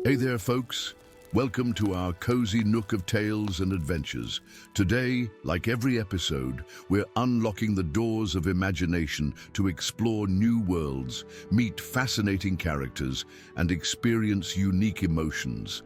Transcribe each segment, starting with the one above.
Hey there, folks. Welcome to our cozy nook of tales and adventures. Today, like every episode, we're unlocking the doors of imagination to explore new worlds, meet fascinating characters, and experience unique emotions.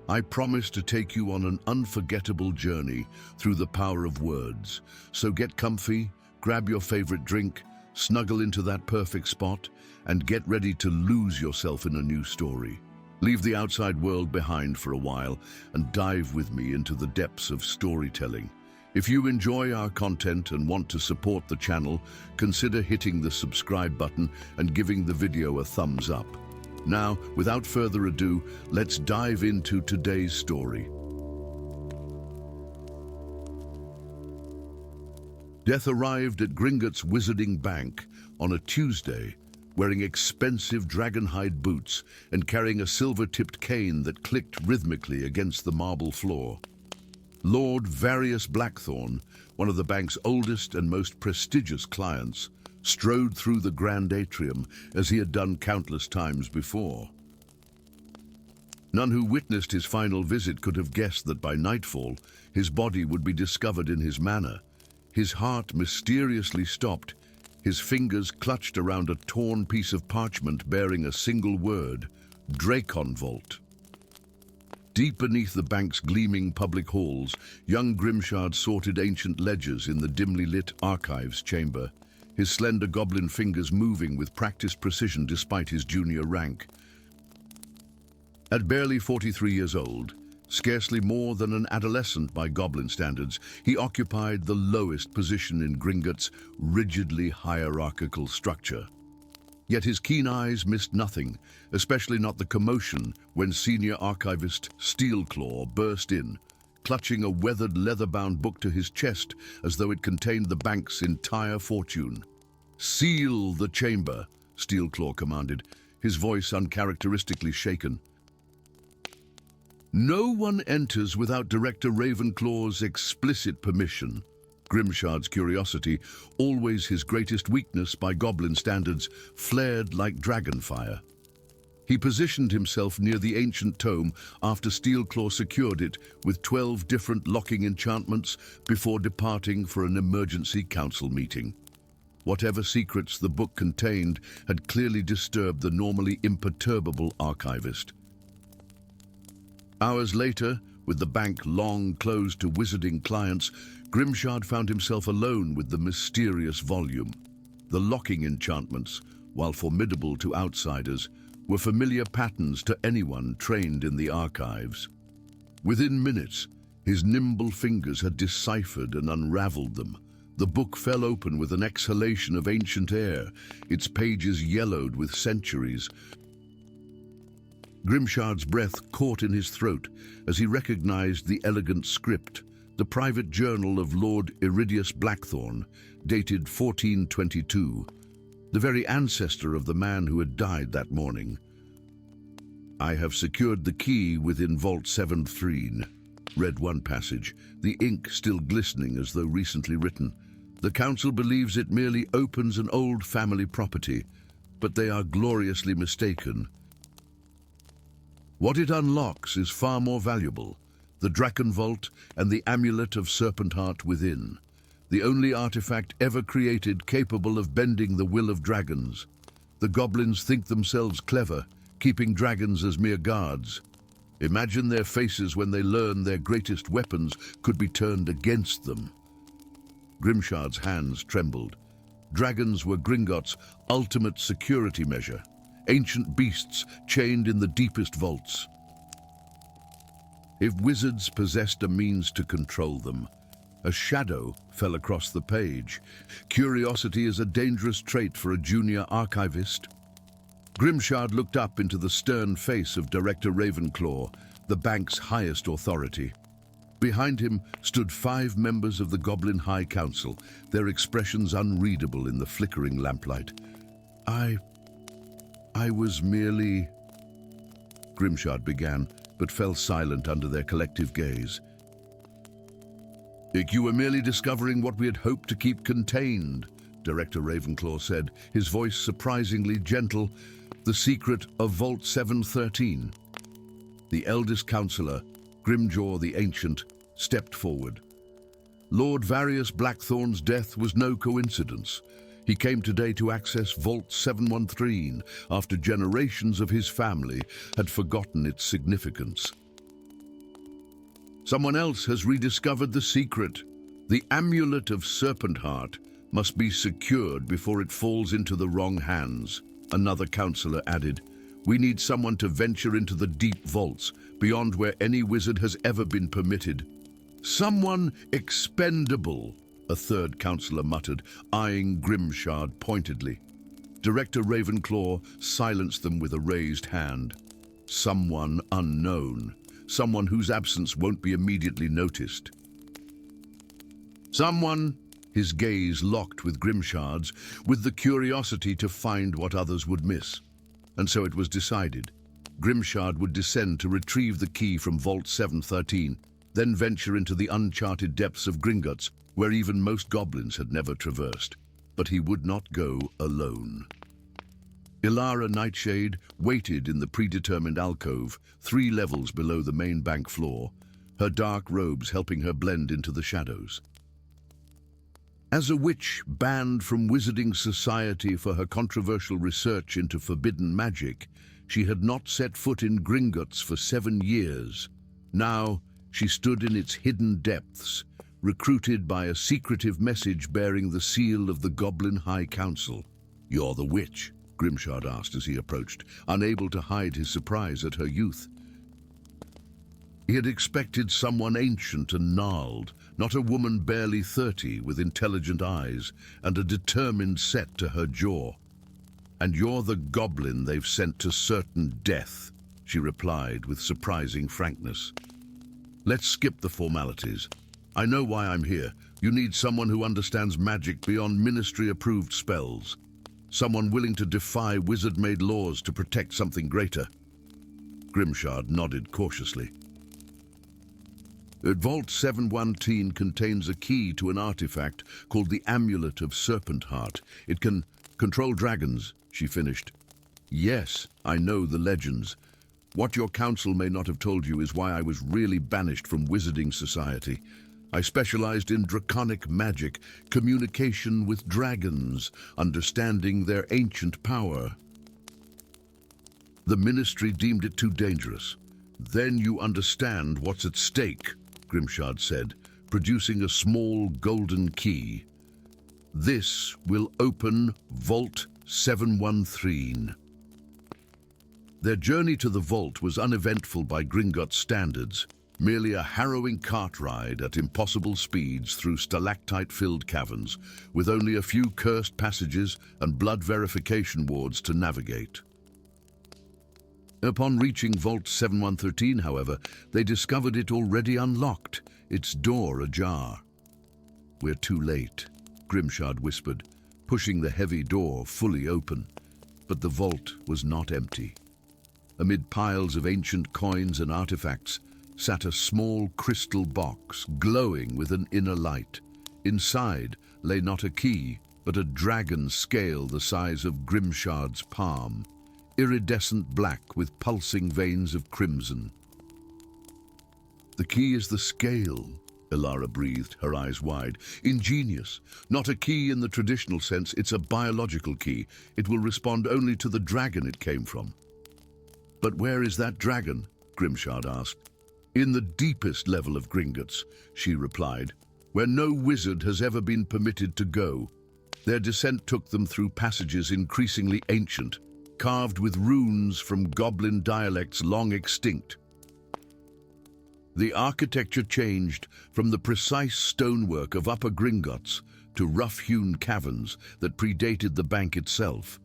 I promise to take you on an unforgettable journey through the power of words. So get comfy, grab your favorite drink, snuggle into that perfect spot, and get ready to lose yourself in a new story. Leave the outside world behind for a while and dive with me into the depths of storytelling. If you enjoy our content and want to support the channel, consider hitting the subscribe button and giving the video a thumbs up. Now, without further ado, let's dive into today's story. Death arrived at Gringotts Wizarding Bank on a Tuesday, wearing expensive dragon-hide boots and carrying a silver-tipped cane that clicked rhythmically against the marble floor. Lord Various Blackthorn, one of the bank's oldest and most prestigious clients, strode through the grand atrium as he had done countless times before. None who witnessed his final visit could have guessed that by nightfall, his body would be discovered in his manor. His heart mysteriously stopped. His fingers clutched around a torn piece of parchment bearing a single word, Draconvault. Deep beneath the bank's gleaming public halls, young Grimshard sorted ancient ledgers in the dimly lit archives chamber, his slender goblin fingers moving with practiced precision despite his junior rank. At barely 43 years old, scarcely more than an adolescent by goblin standards, he occupied the lowest position in Gringotts' rigidly hierarchical structure. Yet his keen eyes missed nothing, especially not the commotion when senior archivist Steelclaw burst in, clutching a weathered leather-bound book to his chest as though it contained the bank's entire fortune. "Seal the chamber," Steelclaw commanded, his voice uncharacteristically shaken. "No one enters without Director Ravenclaw's explicit permission." Grimshard's curiosity, always his greatest weakness by goblin standards, flared like dragonfire. He positioned himself near the ancient tome after Steelclaw secured it with 12 different locking enchantments before departing for an emergency council meeting. Whatever secrets the book contained had clearly disturbed the normally imperturbable archivist. Hours later, with the bank long closed to wizarding clients, Grimshard found himself alone with the mysterious volume. The locking enchantments, while formidable to outsiders, were familiar patterns to anyone trained in the archives. Within minutes, his nimble fingers had deciphered and unraveled them. The book fell open with an exhalation of ancient air, its pages yellowed with centuries. Grimshard's breath caught in his throat as he recognized the elegant script, the private journal of Lord Iridius Blackthorn, dated 1422, the very ancestor of the man who had died that morning. "I have secured the key within Vault 7-3, read one passage, the ink still glistening as though recently written. "The council believes it merely opens an old family property, but they are gloriously mistaken. What it unlocks is far more valuable, the Draconvault and the amulet of Serpent Heart within, the only artifact ever created capable of bending the will of dragons. The goblins think themselves clever, keeping dragons as mere guards. Imagine their faces when they learn their greatest weapons could be turned against them." Grimshard's hands trembled. Dragons were Gringotts' ultimate security measure, ancient beasts chained in the deepest vaults. If wizards possessed a means to control them, a shadow fell across the page. Curiosity is a dangerous trait for a junior archivist. Grimshard looked up into the stern face of Director Ravenclaw, the bank's highest authority. Behind him stood 5 members of the Goblin High Council, their expressions unreadable in the flickering lamplight. I was merely..." Grimshard began, but fell silent under their collective gaze. "You were merely discovering what we had hoped to keep contained," Director Ravenclaw said, his voice surprisingly gentle, "the secret of Vault 713. The eldest councillor, Grimjaw the Ancient, stepped forward. Lord Various Blackthorn's death was no coincidence. He came today to access Vault 713 after generations of his family had forgotten its significance. Someone else has rediscovered the secret. The amulet of Serpent Heart must be secured before it falls into the wrong hands, another councillor added. We need someone to venture into the deep vaults, beyond where any wizard has ever been permitted. Someone expendable, a third councillor muttered, eyeing Grimshard pointedly. Director Ravenclaw silenced them with a raised hand. Someone unknown, someone whose absence won't be immediately noticed. Someone, his gaze locked with Grimshard's, with the curiosity to find what others would miss. And so it was decided. Grimshard would descend to retrieve the key from Vault 713, then venture into the uncharted depths of Gringotts, where even most goblins had never traversed. But he would not go alone. Ilara Nightshade waited in the predetermined alcove, 3 levels below the main bank floor, her dark robes helping her blend into the shadows. As a witch banned from Wizarding Society for her controversial research into forbidden magic, she had not set foot in Gringotts for 7 years. Now, she stood in its hidden depths, recruited by a secretive message bearing the seal of the Goblin High Council. "You're the witch?" Grimshard asked as he approached, unable to hide his surprise at her youth. He had expected someone ancient and gnarled, not a woman barely 30 with intelligent eyes and a determined set to her jaw. "And you're the goblin they've sent to certain death," she replied with surprising frankness. "Let's skip the formalities. I know why I'm here. You need someone who understands magic beyond ministry-approved spells. Someone willing to defy wizard-made laws to protect something greater." Grimshard nodded cautiously. Vault 713 contains a key to an artifact called the Amulet of Serpent Heart. It can control dragons, she finished. "Yes, I know the legends. What your council may not have told you is why I was really banished from Wizarding Society. I specialized in draconic magic, communication with dragons, understanding their ancient power. The ministry deemed it too dangerous. Then you understand what's at stake," Grimshard said, producing a small golden key. "This will open Vault 713. Their journey to the vault was uneventful by Gringotts standards, merely a harrowing cart ride at impossible speeds through stalactite-filled caverns, with only a few cursed passages and blood verification wards to navigate. Upon reaching Vault 713, however, they discovered it already unlocked, its door ajar. "We're too late," Grimshard whispered, pushing the heavy door fully open. But the vault was not empty. Amid piles of ancient coins and artifacts sat a small crystal box glowing with an inner light. Inside lay not a key, but a dragon scale the size of Grimshard's palm, iridescent black with pulsing veins of crimson. "The key is the scale," Ilara breathed, her eyes wide. "Ingenious. Not a key in the traditional sense, it's a biological key. It will respond only to the dragon it came from." "But where is that dragon?" Grimshard asked. "In the deepest level of Gringotts," she replied, "where no wizard has ever been permitted to go. Their descent took them through passages increasingly ancient, carved with runes from goblin dialects long extinct. The architecture changed from the precise stonework of Upper Gringotts to rough-hewn caverns that predated the bank itself,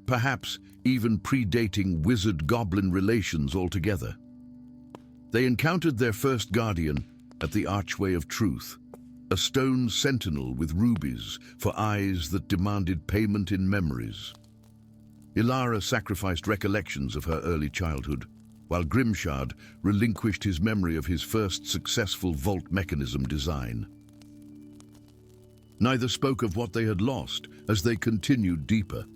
perhaps even predating wizard-goblin relations altogether. They encountered their first guardian at the Archway of Truth, a stone sentinel with rubies for eyes that demanded payment in memories. Ilara sacrificed recollections of her early childhood, while Grimshard relinquished his memory of his first successful vault mechanism design. Neither spoke of what they had lost as they continued deeper.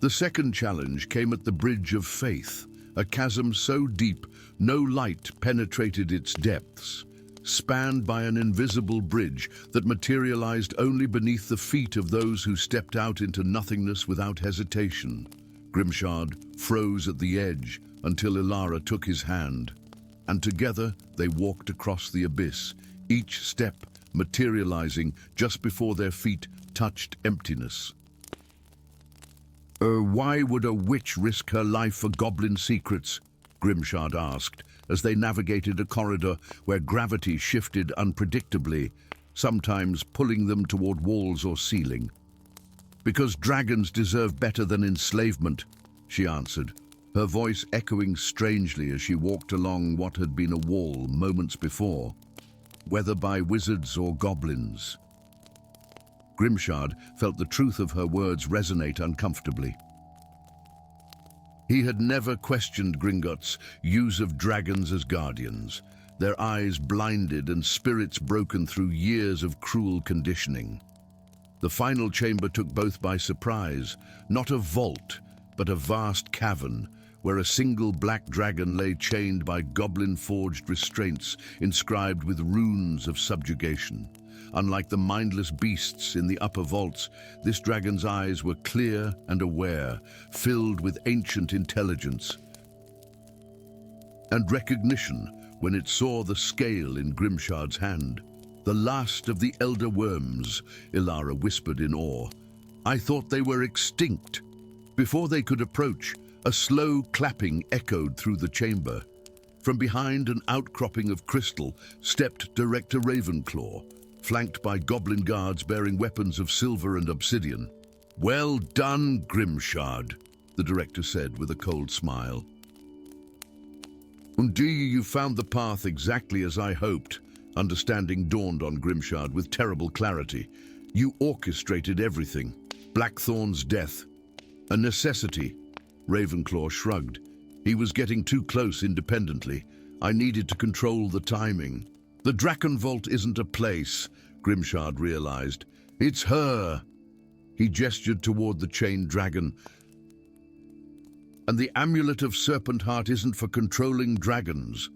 The second challenge came at the Bridge of Faith, a chasm so deep no light penetrated its depths, spanned by an invisible bridge that materialized only beneath the feet of those who stepped out into nothingness without hesitation. Grimshard froze at the edge until Ilara took his hand, and together they walked across the abyss, each step materializing just before their feet touched emptiness. Why would a witch risk her life for goblin secrets? Grimshard asked, as they navigated a corridor where gravity shifted unpredictably, sometimes pulling them toward walls or ceiling. Because dragons deserve better than enslavement, she answered, her voice echoing strangely as she walked along what had been a wall moments before, whether by wizards or goblins. Grimshard felt the truth of her words resonate uncomfortably. He had never questioned Gringotts' use of dragons as guardians, their eyes blinded and spirits broken through years of cruel conditioning. The final chamber took both by surprise, not a vault, but a vast cavern, where a single black dragon lay chained by goblin-forged restraints inscribed with runes of subjugation. Unlike the mindless beasts in the upper vaults, this dragon's eyes were clear and aware, filled with ancient intelligence and recognition when it saw the scale in Grimshard's hand. "The last of the elder worms," Ilara whispered in awe. "I thought they were extinct." Before they could approach, a slow clapping echoed through the chamber. From behind an outcropping of crystal stepped Director Ravenclaw, flanked by goblin guards bearing weapons of silver and obsidian. "Well done, Grimshard," the director said with a cold smile. "Indeed, you found the path exactly as I hoped." Understanding dawned on Grimshard with terrible clarity. "You orchestrated everything. Blackthorn's death. A necessity." Ravenclaw shrugged. "He was getting too close independently. I needed to control the timing." "The Drakenvault isn't a place," Grimshard realized. "It's her." He gestured toward the chained dragon. "And the Amulet of Serpent Heart isn't for controlling dragons.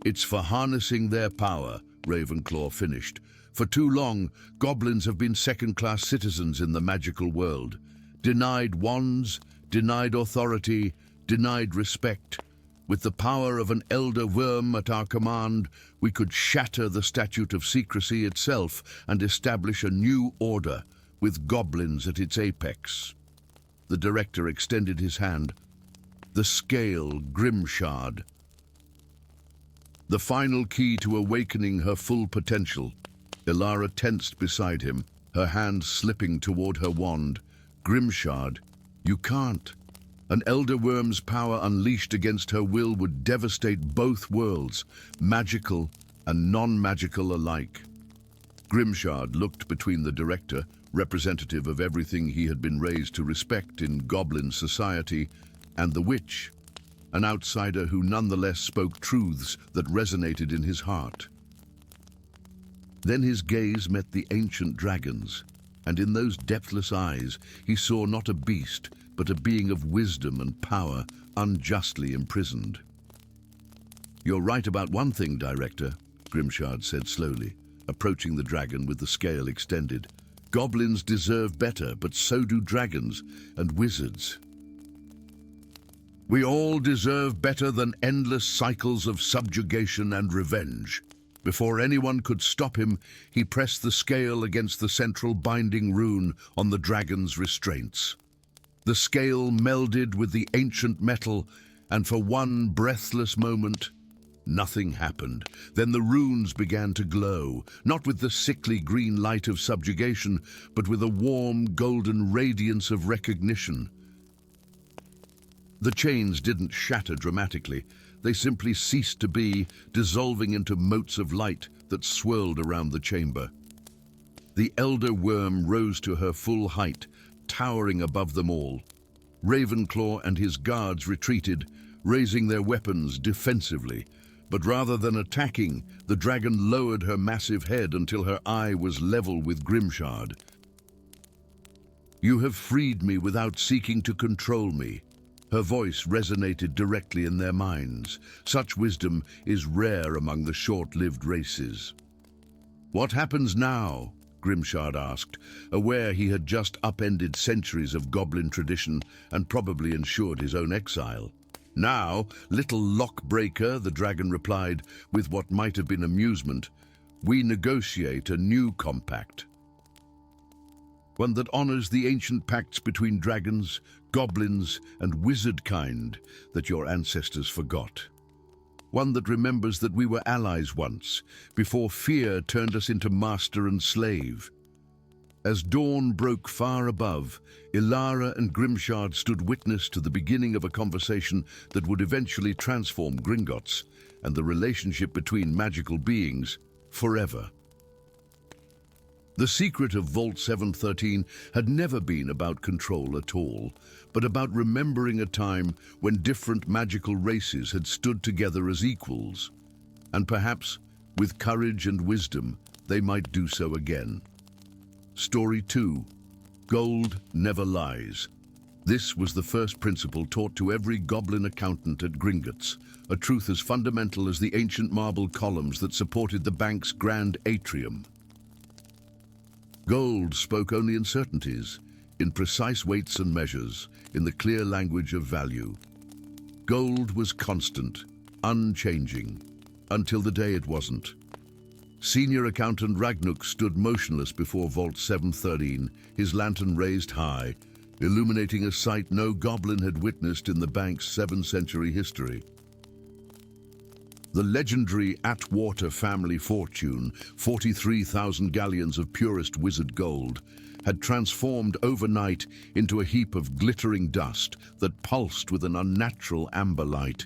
It's for harnessing their power," Ravenclaw finished. "For too long, goblins have been second-class citizens in the magical world. Denied wands, denied authority, denied respect. With the power of an elder worm at our command, we could shatter the statute of secrecy itself and establish a new order, with goblins at its apex." The director extended his hand. "The scale, Grimshard. The final key to awakening her full potential." Ilara tensed beside him, her hand slipping toward her wand. "Grimshard, you can't. An elder worm's power unleashed against her will would devastate both worlds, magical and non-magical alike." Grimshard looked between the director, representative of everything he had been raised to respect in goblin society, and the witch, an outsider who nonetheless spoke truths that resonated in his heart. Then his gaze met the ancient dragon's, and in those depthless eyes he saw not a beast, but a being of wisdom and power, unjustly imprisoned. "You're right about one thing, Director," Grimshard said slowly, approaching the dragon with the scale extended. "Goblins deserve better, but so do dragons and wizards. We all deserve better than endless cycles of subjugation and revenge." Before anyone could stop him, he pressed the scale against the central binding rune on the dragon's restraints. The scale melded with the ancient metal, and for one breathless moment, nothing happened. Then the runes began to glow, not with the sickly green light of subjugation, but with a warm golden radiance of recognition. The chains didn't shatter dramatically. They simply ceased to be, dissolving into motes of light that swirled around the chamber. The elder worm rose to her full height, towering above them all. Ravenclaw and his guards retreated, raising their weapons defensively. But rather than attacking, the dragon lowered her massive head until her eye was level with Grimshard. "You have freed me without seeking to control me." Her voice resonated directly in their minds. Such wisdom is rare among the short-lived races. "What happens now?" Grimshard asked, aware he had just upended centuries of goblin tradition and probably ensured his own exile. "Now, little lockbreaker," the dragon replied, with what might have been amusement, "we negotiate a new compact. One that honors the ancient pacts between dragons, goblins, and wizard kind that your ancestors forgot. One that remembers that we were allies once, before fear turned us into master and slave." As dawn broke far above, Ilara and Grimshard stood witness to the beginning of a conversation that would eventually transform Gringotts and the relationship between magical beings forever. The secret of Vault 713 had never been about control at all, but about remembering a time when different magical races had stood together as equals. And perhaps, with courage and wisdom, they might do so again. Story 2. Gold never lies. This was the first principle taught to every goblin accountant at Gringotts, a truth as fundamental as the ancient marble columns that supported the bank's grand atrium. Gold spoke only in certainties, in precise weights and measures, in the clear language of value. Gold was constant, unchanging, until the day it wasn't. Senior accountant Ragnuk stood motionless before Vault 713, his lantern raised high, illuminating a sight no goblin had witnessed in the bank's 7th-century history. The legendary Atwater family fortune, 43,000 galleons of purest wizard gold, had transformed overnight into a heap of glittering dust that pulsed with an unnatural amber light.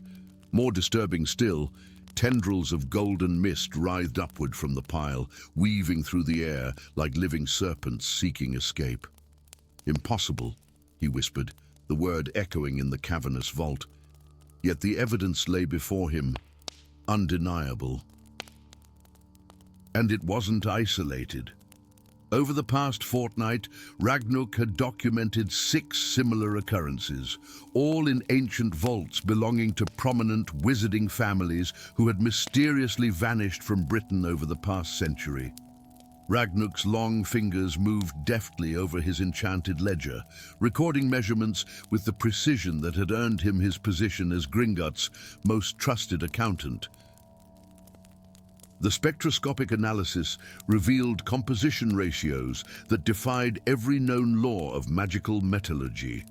More disturbing still, tendrils of golden mist writhed upward from the pile, weaving through the air like living serpents seeking escape. "Impossible," he whispered, the word echoing in the cavernous vault. Yet the evidence lay before him, undeniable. And it wasn't isolated. Over the past fortnight, Ragnuk had documented 6 similar occurrences, all in ancient vaults belonging to prominent wizarding families who had mysteriously vanished from Britain over the past century. Ragnuk's long fingers moved deftly over his enchanted ledger, recording measurements with the precision that had earned him his position as Gringotts' most trusted accountant. The spectroscopic analysis revealed composition ratios that defied every known law of magical metallurgy.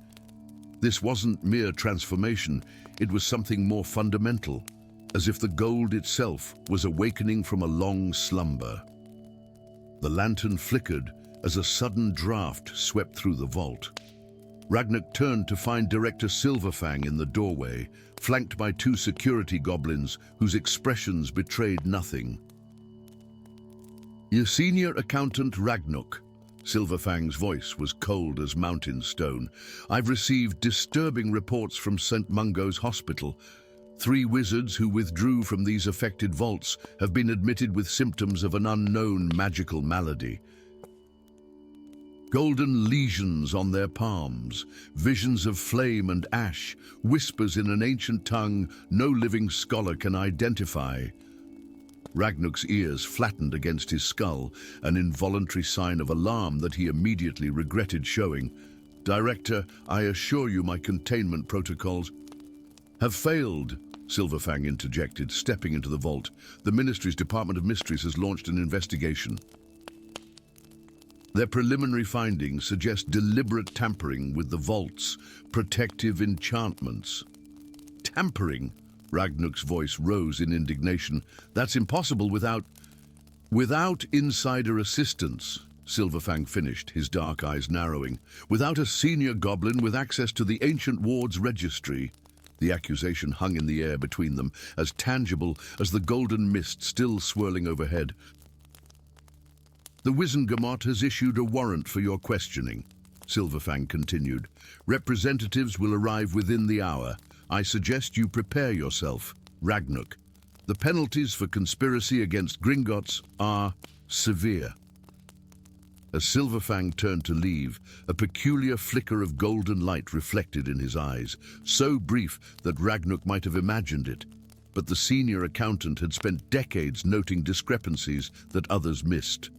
This wasn't mere transformation, it was something more fundamental, as if the gold itself was awakening from a long slumber. The lantern flickered as a sudden draft swept through the vault. Ragnuk turned to find Director Silverfang in the doorway, flanked by 2 security goblins whose expressions betrayed nothing. "Your senior accountant Ragnuk," Silverfang's voice was cold as mountain stone. "I've received disturbing reports from St. Mungo's hospital. 3 wizards who withdrew from these affected vaults have been admitted with symptoms of an unknown magical malady. Golden lesions on their palms, visions of flame and ash, whispers in an ancient tongue no living scholar can identify." Ragnuk's ears flattened against his skull, an involuntary sign of alarm that he immediately regretted showing. "Director, I assure you my containment protocols have failed," Silverfang interjected, stepping into the vault. "The Ministry's Department of Mysteries has launched an investigation. Their preliminary findings suggest deliberate tampering with the vault's protective enchantments." "Tampering?" Ragnuk's voice rose in indignation. "That's impossible without insider assistance," Silverfang finished, his dark eyes narrowing. "Without a senior goblin with access to the ancient ward's registry." The accusation hung in the air between them, as tangible as the golden mist still swirling overhead. "The Wizengamot has issued a warrant for your questioning," Silverfang continued. "Representatives will arrive within the hour. I suggest you prepare yourself, Ragnuk. The penalties for conspiracy against Gringotts are severe." As Silverfang turned to leave, a peculiar flicker of golden light reflected in his eyes, so brief that Ragnuk might have imagined it. But the senior accountant had spent decades noting discrepancies that others missed.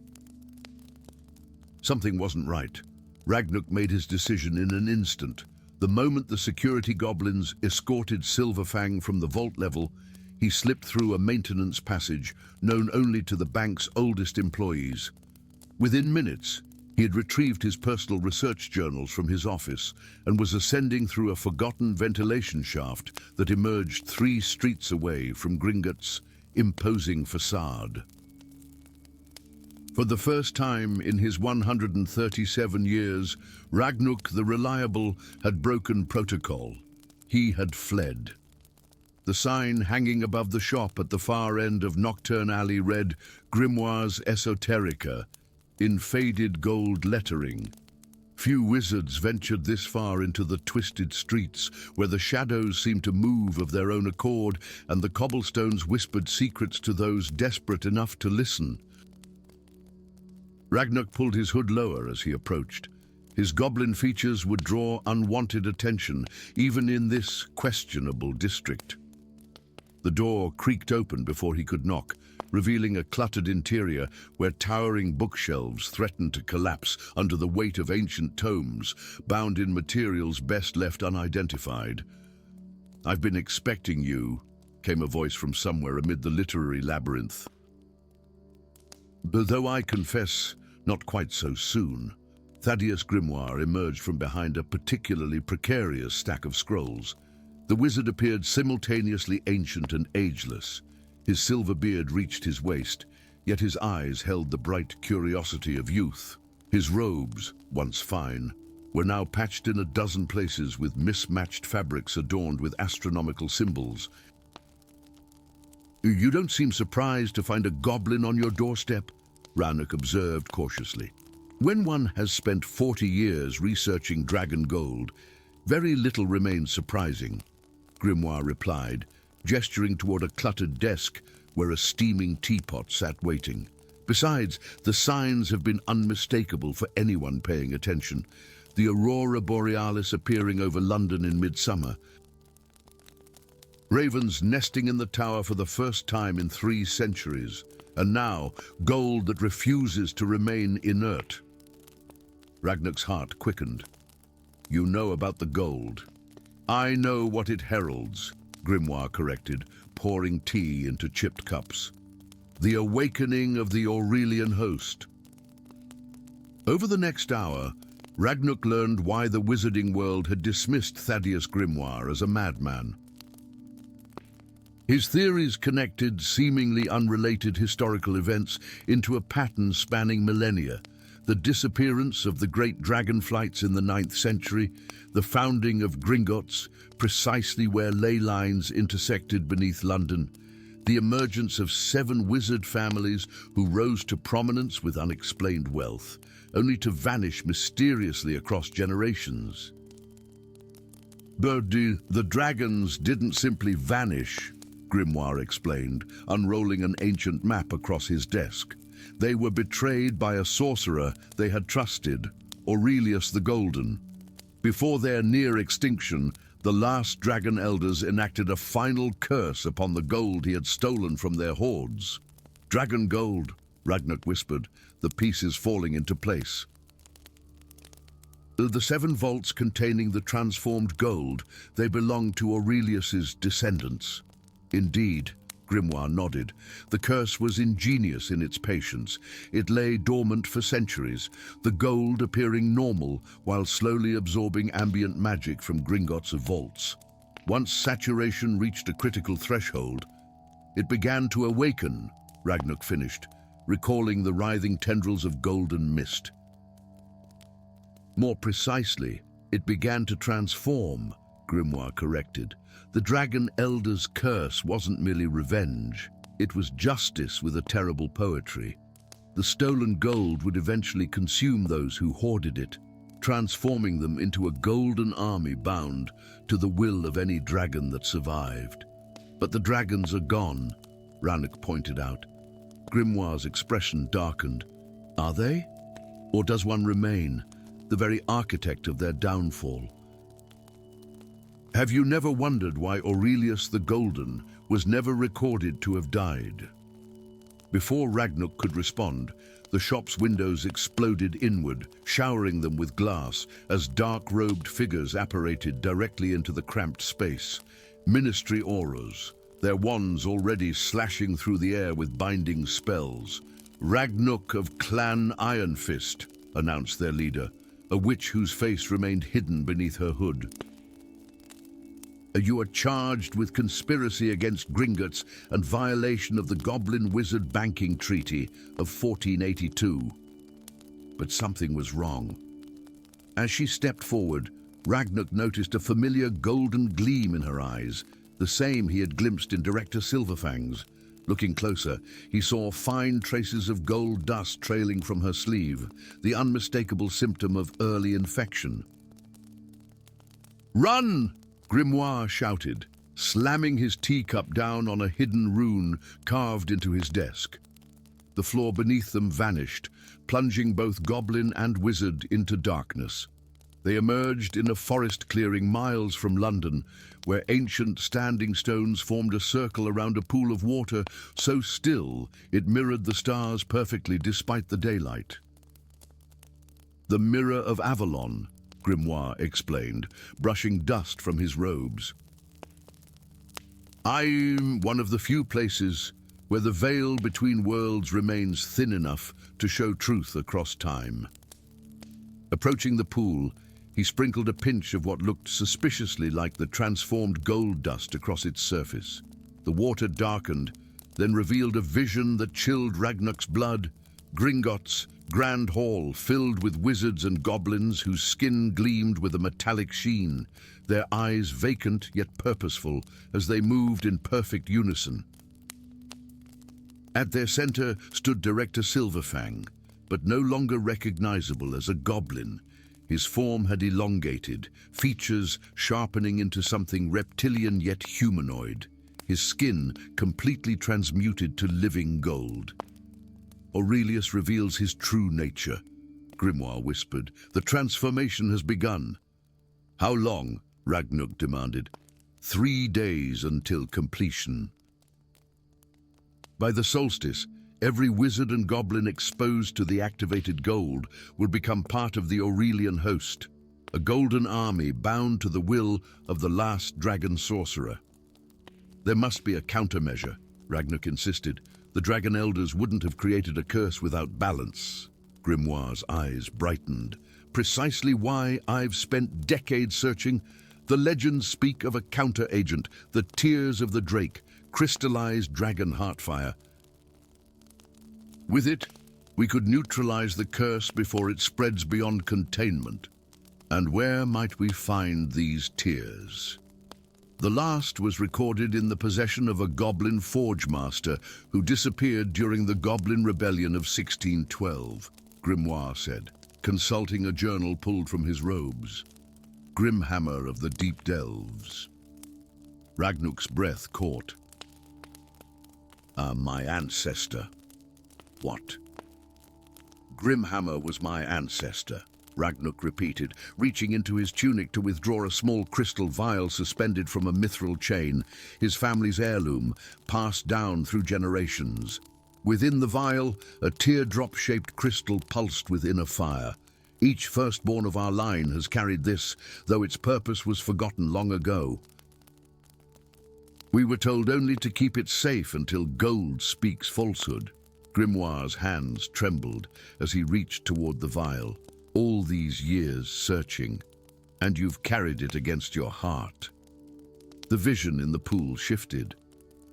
Something wasn't right. Ragnuk made his decision in an instant. The moment the security goblins escorted Silverfang from the vault level, he slipped through a maintenance passage known only to the bank's oldest employees. Within minutes, he had retrieved his personal research journals from his office and was ascending through a forgotten ventilation shaft that emerged 3 streets away from Gringotts' imposing facade. For the first time in his 137 years, Ragnuk the Reliable had broken protocol. He had fled. The sign hanging above the shop at the far end of Nocturne Alley read Grimoires Esoterica in faded gold lettering. Few wizards ventured this far into the twisted streets where the shadows seemed to move of their own accord and the cobblestones whispered secrets to those desperate enough to listen. Ragnuk pulled his hood lower as he approached. His goblin features would draw unwanted attention, even in this questionable district. The door creaked open before he could knock, revealing a cluttered interior where towering bookshelves threatened to collapse under the weight of ancient tomes, bound in materials best left unidentified. "I've been expecting you," came a voice from somewhere amid the literary labyrinth. But though I confess, not quite so soon. Thaddeus Grimoire emerged from behind a particularly precarious stack of scrolls. The wizard appeared simultaneously ancient and ageless. His silver beard reached his waist, yet his eyes held the bright curiosity of youth. His robes, once fine, were now patched in a dozen places with mismatched fabrics adorned with astronomical symbols. "You don't seem surprised to find a goblin on your doorstep," Ragnuk observed cautiously. "When one has spent 40 years researching dragon gold, very little remains surprising," Grimoire replied, gesturing toward a cluttered desk where a steaming teapot sat waiting. "Besides, the signs have been unmistakable for anyone paying attention. The aurora borealis appearing over London in midsummer. Ravens nesting in the tower for the first time in 3 centuries. And now, gold that refuses to remain inert." Ragnuk's heart quickened. "You know about the gold." "I know what it heralds," Grimoire corrected, pouring tea into chipped cups. "The awakening of the Aurelian host." Over the next hour, Ragnuk learned why the wizarding world had dismissed Thaddeus Grimoire as a madman. His theories connected seemingly unrelated historical events into a pattern spanning millennia. The disappearance of the great dragon flights in the 9th century, the founding of Gringotts, precisely where ley lines intersected beneath London, the emergence of 7 wizard families who rose to prominence with unexplained wealth, only to vanish mysteriously across generations. But the dragons didn't simply vanish, Grimoire explained, unrolling an ancient map across his desk. They were betrayed by a sorcerer they had trusted, Aurelius the Golden. Before their near extinction, the last dragon elders enacted a final curse upon the gold he had stolen from their hoards. "Dragon gold," Ragnuk whispered, the pieces falling into place. "The 7 vaults containing the transformed gold, they belonged to Aurelius's descendants." "Indeed," Grimoire nodded. "The curse was ingenious in its patience. It lay dormant for centuries, the gold appearing normal while slowly absorbing ambient magic from Gringotts' vaults. Once saturation reached a critical threshold, it began to awaken," Ragnuk finished, recalling the writhing tendrils of golden mist. "More precisely, it began to transform," Grimoire corrected. "The Dragon Elder's curse wasn't merely revenge. It was justice with a terrible poetry. The stolen gold would eventually consume those who hoarded it, transforming them into a golden army bound to the will of any dragon that survived. But the dragons are gone," Ragnuk pointed out. Grimoire's expression darkened. "Are they?" Or does one remain, the very architect of their downfall? Have you never wondered why Aurelius the Golden was never recorded to have died? Before Ragnuk could respond, the shop's windows exploded inward, showering them with glass as dark-robed figures apparated directly into the cramped space. Ministry auras, their wands already slashing through the air with binding spells. Ragnuk of Clan Iron Fist, announced their leader, a witch whose face remained hidden beneath her hood. You are charged with conspiracy against Gringotts and violation of the Goblin Wizard Banking Treaty of 1482. But something was wrong. As she stepped forward, Ragnuk noticed a familiar golden gleam in her eyes, the same he had glimpsed in Director Silverfang's. Looking closer, he saw fine traces of gold dust trailing from her sleeve, the unmistakable symptom of early infection. "Run!" Grimoire shouted, slamming his teacup down on a hidden rune carved into his desk. The floor beneath them vanished, plunging both goblin and wizard into darkness. They emerged in a forest clearing miles from London, where ancient standing stones formed a circle around a pool of water so still it mirrored the stars perfectly despite the daylight. "The Mirror of Avalon," Grimoire explained, brushing dust from his robes. "I'm one of the few places where the veil between worlds remains thin enough to show truth across time." Approaching the pool, he sprinkled a pinch of what looked suspiciously like the transformed gold dust across its surface. The water darkened, then revealed a vision that chilled Ragnuk's blood. Gringotts' grand hall filled with wizards and goblins whose skin gleamed with a metallic sheen, their eyes vacant yet purposeful as they moved in perfect unison. At their center stood Director Silverfang, but no longer recognizable as a goblin. His form had elongated, features sharpening into something reptilian yet humanoid, his skin completely transmuted to living gold. "Aurelius reveals his true nature," Grimoire whispered. "The transformation has begun." "How long?" Ragnuk demanded. 3 days until completion." By the solstice, every wizard and goblin exposed to the activated gold will become part of the Aurelian host, a golden army bound to the will of the last dragon sorcerer. "There must be a countermeasure," Ragnuk insisted. "The dragon elders wouldn't have created a curse without balance." Grimoire's eyes brightened. "Precisely why I've spent decades searching. The legends speak of a counter-agent, the tears of the drake, crystallized dragon heartfire. With it, we could neutralize the curse before it spreads beyond containment. And where might we find these tears?" The last was recorded in the possession of a goblin forge master who disappeared during the Goblin Rebellion of 1612, Grimoire said, consulting a journal pulled from his robes. "Grimhammer of the Deep Delves." Ragnuk's breath caught. My ancestor." "What?" "Grimhammer was my ancestor," Ragnuk repeated, reaching into his tunic to withdraw a small crystal vial suspended from a mithril chain, his family's heirloom, passed down through generations. Within the vial, a teardrop-shaped crystal pulsed with inner fire. "Each firstborn of our line has carried this, though its purpose was forgotten long ago. We were told only to keep it safe until gold speaks falsehood." Grimoire's hands trembled as he reached toward the vial. "All these years searching, and you've carried it against your heart." The vision in the pool shifted,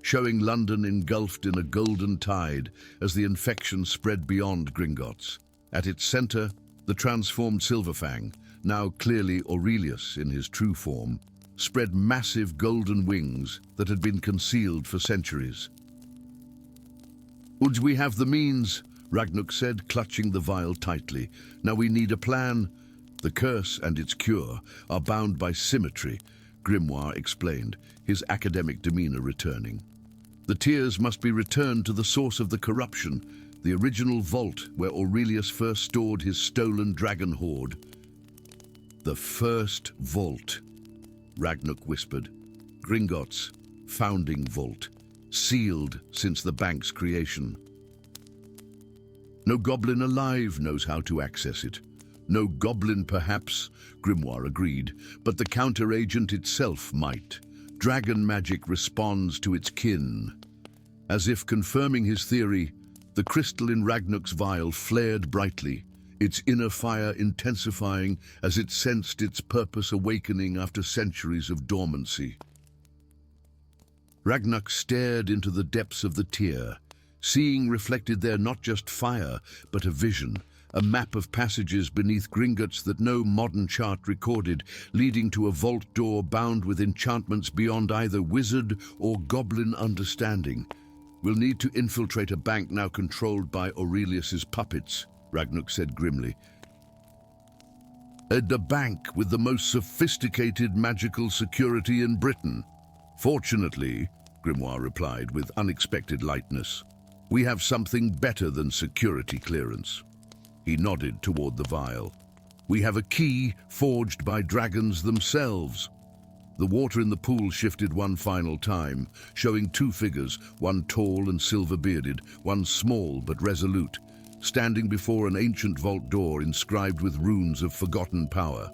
showing London engulfed in a golden tide as the infection spread beyond Gringotts. At its center, the transformed Silverfang, now clearly Aurelius in his true form, spread massive golden wings that had been concealed for centuries. "Would we have the means?" Ragnuk said, clutching the vial tightly. "Now we need a plan." "The curse and its cure are bound by symmetry," Grimoire explained, his academic demeanor returning. "The tears must be returned to the source of the corruption, the original vault where Aurelius first stored his stolen dragon hoard. The first vault, Ragnuk whispered. Gringotts' founding vault, sealed since the bank's creation. No goblin alive knows how to access it. No goblin, perhaps, Grimoire agreed, but the counter-agent itself might. Dragon magic responds to its kin. As if confirming his theory, the crystal in Ragnuk's vial flared brightly, its inner fire intensifying as it sensed its purpose awakening after centuries of dormancy. Ragnuk stared into the depths of the tear, seeing reflected there not just fire, but a vision, a map of passages beneath Gringotts that no modern chart recorded, leading to a vault door bound with enchantments beyond either wizard or goblin understanding. We'll need to infiltrate a bank now controlled by Aurelius's puppets, Ragnuk said grimly. A bank with the most sophisticated magical security in Britain. Fortunately, Grimoire replied with unexpected lightness, we have something better than security clearance. He nodded toward the vial. We have a key forged by dragons themselves. The water in the pool shifted one final time, showing two figures, one tall and silver-bearded, one small but resolute, standing before an ancient vault door inscribed with runes of forgotten power.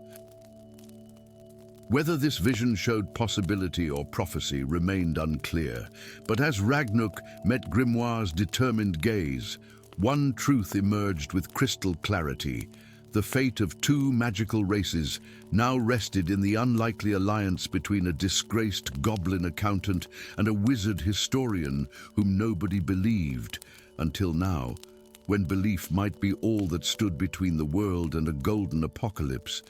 Whether this vision showed possibility or prophecy remained unclear, but as Ragnuk met Grimoire's determined gaze, one truth emerged with crystal clarity. The fate of two magical races now rested in the unlikely alliance between a disgraced goblin accountant and a wizard historian whom nobody believed, until now, when belief might be all that stood between the world and a golden apocalypse.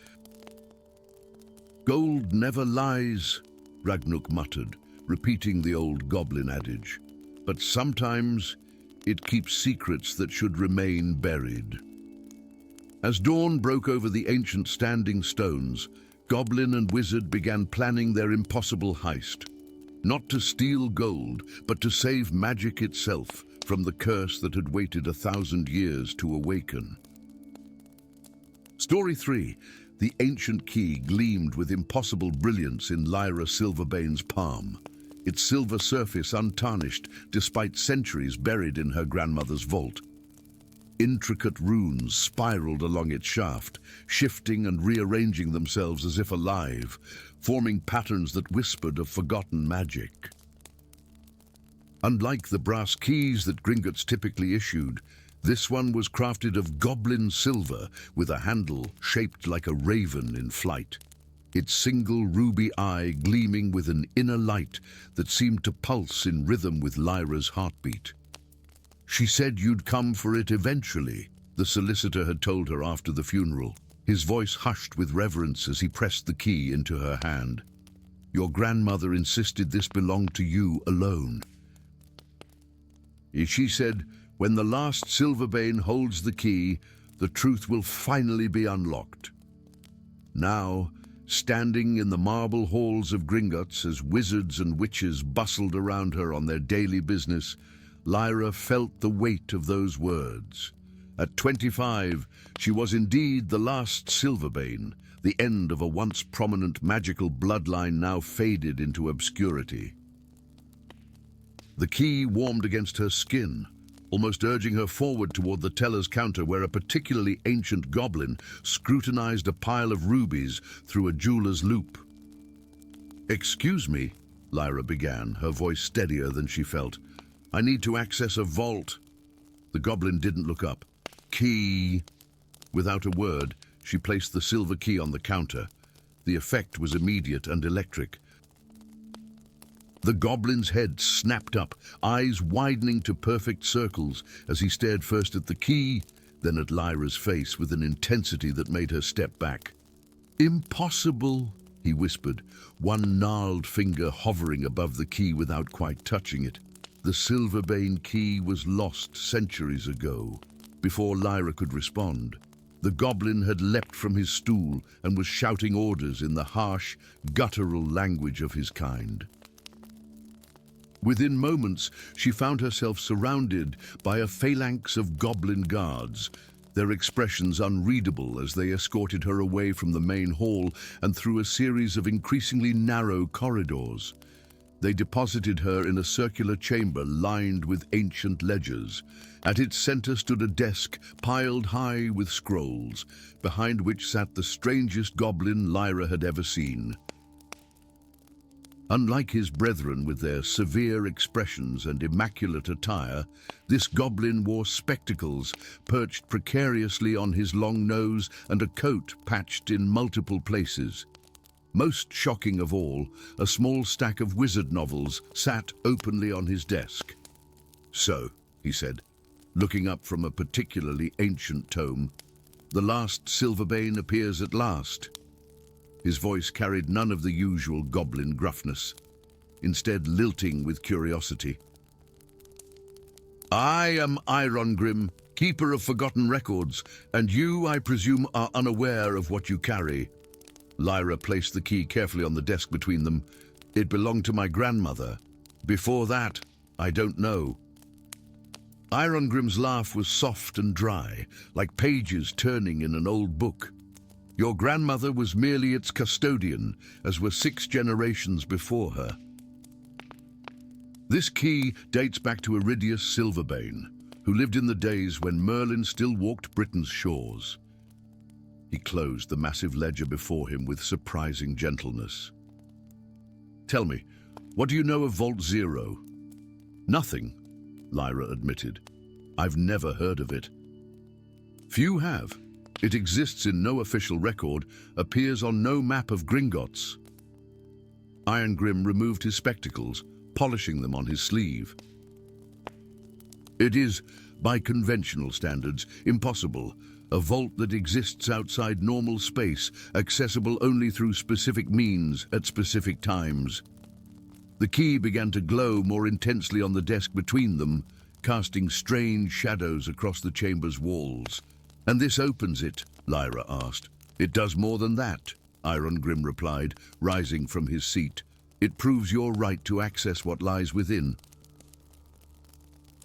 Gold never lies, Ragnuk muttered, repeating the old goblin adage. But sometimes it keeps secrets that should remain buried. As dawn broke over the ancient standing stones, goblin and wizard began planning their impossible heist. Not to steal gold, but to save magic itself from the curse that had waited 1,000 years to awaken. Story 3. The ancient key gleamed with impossible brilliance in Lyra Silverbane's palm, its silver surface untarnished despite centuries buried in her grandmother's vault. Intricate runes spiraled along its shaft, shifting and rearranging themselves as if alive, forming patterns that whispered of forgotten magic. Unlike the brass keys that Gringotts typically issued, this one was crafted of goblin silver with a handle shaped like a raven in flight, its single ruby eye gleaming with an inner light that seemed to pulse in rhythm with Lyra's heartbeat. She said you'd come for it eventually, the solicitor had told her after the funeral, his voice hushed with reverence as he pressed the key into her hand. Your grandmother insisted this belonged to you alone. She said, when the last Silverbane holds the key, the truth will finally be unlocked. Now, standing in the marble halls of Gringotts as wizards and witches bustled around her on their daily business, Lyra felt the weight of those words. At 25, she was indeed the last Silverbane, the end of a once prominent magical bloodline now faded into obscurity. The key warmed against her skin, almost urging her forward toward the teller's counter where a particularly ancient goblin scrutinized a pile of rubies through a jeweler's loop. Excuse me, Lyra began, her voice steadier than she felt. I need to access a vault. The goblin didn't look up. Key. Without a word, she placed the silver key on the counter. The effect was immediate and electric. The goblin's head snapped up, eyes widening to perfect circles as he stared first at the key, then at Lyra's face with an intensity that made her step back. Impossible, he whispered, one gnarled finger hovering above the key without quite touching it. The Silverbane key was lost centuries ago. Before Lyra could respond, the goblin had leapt from his stool and was shouting orders in the harsh, guttural language of his kind. Within moments, she found herself surrounded by a phalanx of goblin guards, their expressions unreadable as they escorted her away from the main hall and through a series of increasingly narrow corridors. They deposited her in a circular chamber lined with ancient ledgers. At its center stood a desk piled high with scrolls, behind which sat the strangest goblin Lyra had ever seen. Unlike his brethren with their severe expressions and immaculate attire, this goblin wore spectacles perched precariously on his long nose and a coat patched in multiple places. Most shocking of all, a small stack of wizard novels sat openly on his desk. "So," he said, looking up from a particularly ancient tome, "the last Silverbane appears at last." His voice carried none of the usual goblin gruffness, instead lilting with curiosity. "I am Irongrim, keeper of forgotten records, and you, I presume, are unaware of what you carry." Lyra placed the key carefully on the desk between them. "It belonged to my grandmother. Before that, I don't know." Irongrim's laugh was soft and dry, like pages turning in an old book. "Your grandmother was merely its custodian, as were 6 generations before her." This key dates back to Iridius Silverbane, who lived in the days when Merlin still walked Britain's shores. He closed the massive ledger before him with surprising gentleness. "Tell me, what do you know of Vault Zero?" "Nothing," Lyra admitted. "I've never heard of it." "Few have. It exists in no official record, appears on no map of Gringotts." Irongrim removed his spectacles, polishing them on his sleeve. "It is, by conventional standards, impossible. A vault that exists outside normal space, accessible only through specific means at specific times." The key began to glow more intensely on the desk between them, casting strange shadows across the chamber's walls. "And this opens it?" Lyra asked. "It does more than that," Irongrim replied, rising from his seat. "It proves your right to access what lies within.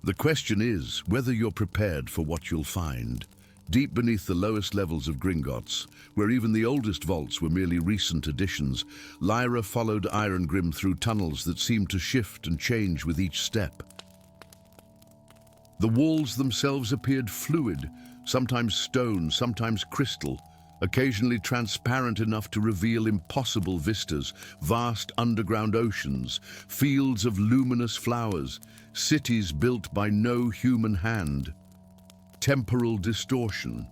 The question is whether you're prepared for what you'll find. Deep beneath the lowest levels of Gringotts, where even the oldest vaults were merely recent additions, Lyra followed Irongrim through tunnels that seemed to shift and change with each step. The walls themselves appeared fluid, sometimes stone, sometimes crystal, occasionally transparent enough to reveal impossible vistas, vast underground oceans, fields of luminous flowers, cities built by no human hand. "Temporal distortion,"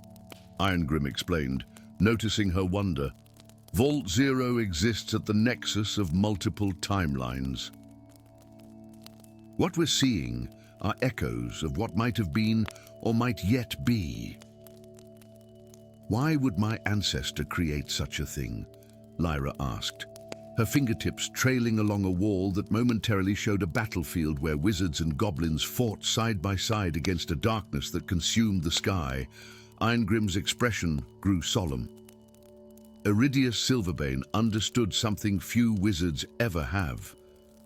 Irongrim explained, noticing her wonder. "Vault Zero exists at the nexus of multiple timelines. What we're seeing are echoes of what might have been or might yet be." "Why would my ancestor create such a thing?" Lyra asked, her fingertips trailing along a wall that momentarily showed a battlefield where wizards and goblins fought side by side against a darkness that consumed the sky. Irongrim's expression grew solemn. "Iridius Silverbane understood something few wizards ever have.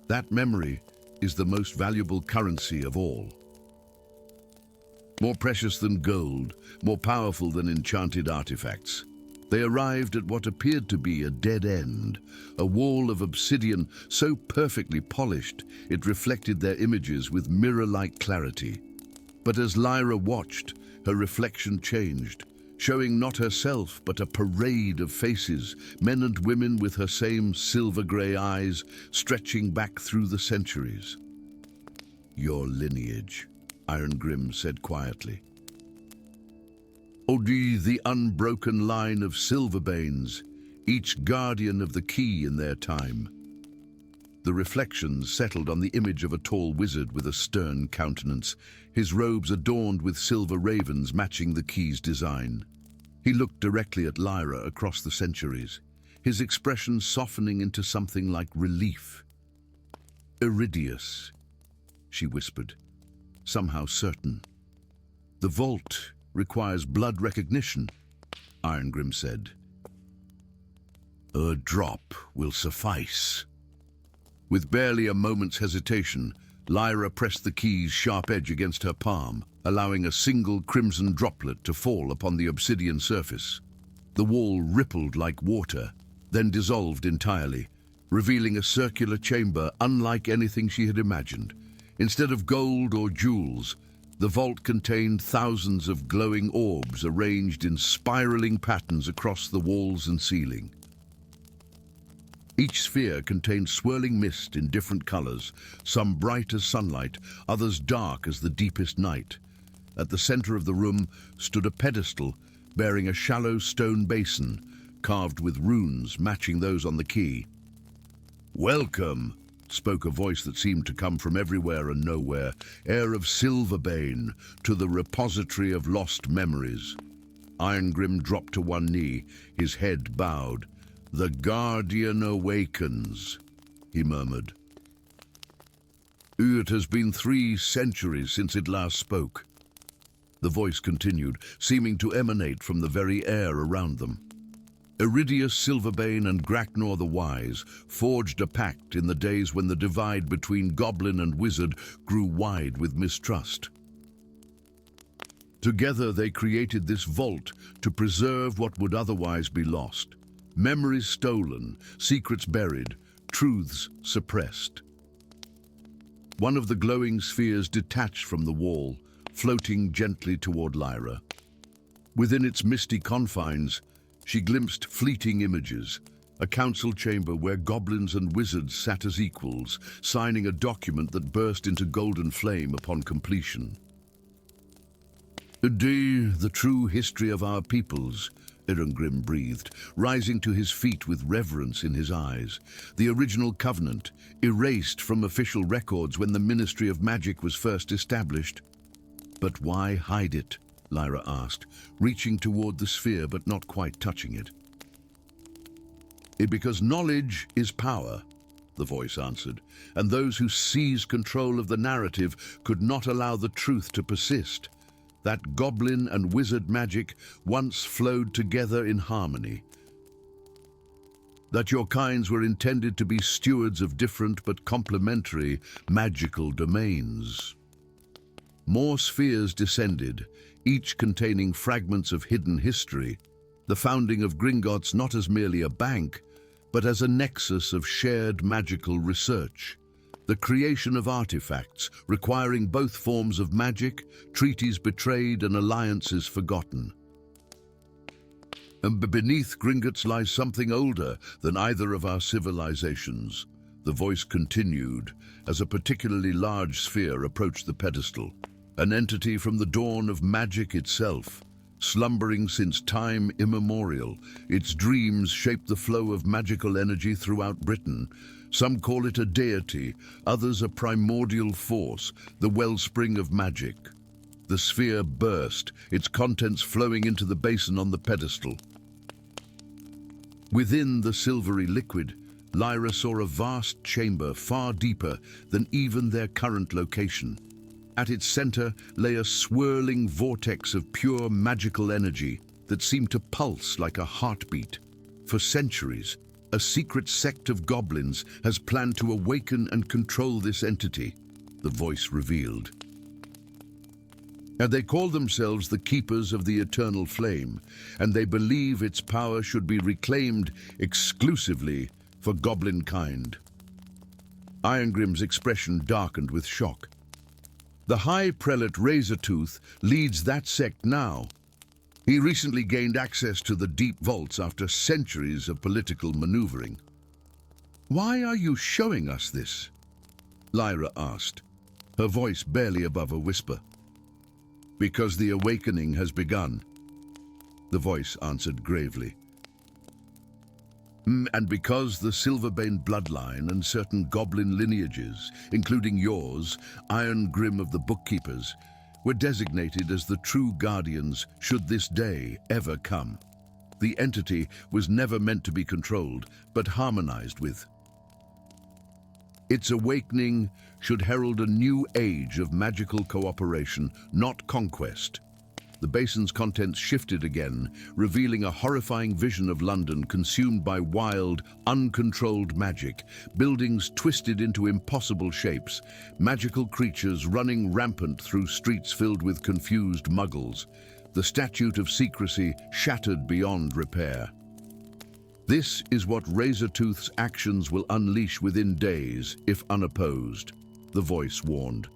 That memory is the most valuable currency of all. More precious than gold, more powerful than enchanted artifacts. They arrived at what appeared to be a dead end, a wall of obsidian so perfectly polished it reflected their images with mirror-like clarity. But as Lyra watched, her reflection changed, showing not herself but a parade of faces, men and women with her same silver-grey eyes stretching back through the centuries. "Your lineage," Irongrim said quietly. "Odi, the unbroken line of Silverbanes, each guardian of the key in their time." The reflections settled on the image of a tall wizard with a stern countenance, his robes adorned with silver ravens matching the key's design. He looked directly at Lyra across the centuries, his expression softening into something like relief. "Iridius," she whispered, somehow certain. "The vault requires blood recognition," Irongrim said. "A drop will suffice." With barely a moment's hesitation, Lyra pressed the key's sharp edge against her palm, allowing a single crimson droplet to fall upon the obsidian surface. The wall rippled like water, then dissolved entirely, revealing a circular chamber unlike anything she had imagined. Instead of gold or jewels, the vault contained thousands of glowing orbs arranged in spiraling patterns across the walls and ceiling. Each sphere contained swirling mist in different colors, some bright as sunlight, others dark as the deepest night. At the center of the room stood a pedestal bearing a shallow stone basin, carved with runes matching those on the key. "Welcome," spoke a voice that seemed to come from everywhere and nowhere, heir of Silverbane, to the repository of lost memories. Irongrim dropped to one knee, his head bowed. "The Guardian awakens," he murmured. "It has been 3 centuries since it last spoke." The voice continued, seeming to emanate from the very air around them. Iridius Silverbane and Graknor the Wise forged a pact in the days when the divide between goblin and wizard grew wide with mistrust. Together they created this vault to preserve what would otherwise be lost. Memories stolen, secrets buried, truths suppressed. One of the glowing spheres detached from the wall, floating gently toward Lyra. Within its misty confines, she glimpsed fleeting images, a council chamber where goblins and wizards sat as equals, signing a document that burst into golden flame upon completion. "The true history of our peoples," Irongrim breathed, rising to his feet with reverence in his eyes. "The original covenant, erased from official records when the Ministry of Magic was first established." "But why hide it?" Lyra asked, reaching toward the sphere but not quite touching it. "Because knowledge is power," the voice answered, "and those who seize control of the narrative could not allow the truth to persist. That goblin and wizard magic once flowed together in harmony. That your kinds were intended to be stewards of different but complementary magical domains." More spheres descended, each containing fragments of hidden history, the founding of Gringotts not as merely a bank, but as a nexus of shared magical research. The creation of artifacts, requiring both forms of magic, treaties betrayed and alliances forgotten. "And beneath Gringotts lies something older than either of our civilizations," the voice continued as a particularly large sphere approached the pedestal. "An entity from the dawn of magic itself, slumbering since time immemorial. Its dreams shape the flow of magical energy throughout Britain. Some call it a deity, others a primordial force, the wellspring of magic." The sphere burst, its contents flowing into the basin on the pedestal. Within the silvery liquid, Lyra saw a vast chamber far deeper than even their current location. At its center lay a swirling vortex of pure magical energy that seemed to pulse like a heartbeat. For centuries, a secret sect of goblins has planned to awaken and control this entity, the voice revealed. And they call themselves the Keepers of the Eternal Flame, and they believe its power should be reclaimed exclusively for goblin kind. Irongrim's expression darkened with shock. "The High Prelate Razortooth leads that sect now. He recently gained access to the deep vaults after centuries of political maneuvering." "Why are you showing us this?" Lyra asked, her voice barely above a whisper. "Because the awakening has begun," the voice answered gravely. "And because the Silverbane bloodline and certain goblin lineages, including yours, Irongrim of the Bookkeepers, were designated as the true guardians should this day ever come. The entity was never meant to be controlled, but harmonized with. Its awakening should herald a new age of magical cooperation, not conquest." The basin's contents shifted again, revealing a horrifying vision of London consumed by wild, uncontrolled magic, buildings twisted into impossible shapes, magical creatures running rampant through streets filled with confused muggles, the statute of secrecy shattered beyond repair. This is what Razortooth's actions will unleash within days, if unopposed, the voice warned.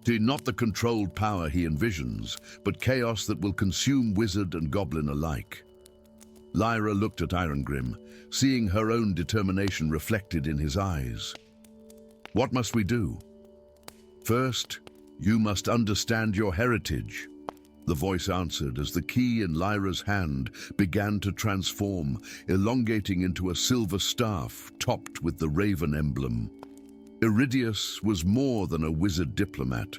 Not the controlled power he envisions, but chaos that will consume wizard and goblin alike. Lyra looked at Irongrim, seeing her own determination reflected in his eyes. What must we do? First, you must understand your heritage, the voice answered as the key in Lyra's hand began to transform, elongating into a silver staff topped with the raven emblem. Iridius was more than a wizard diplomat.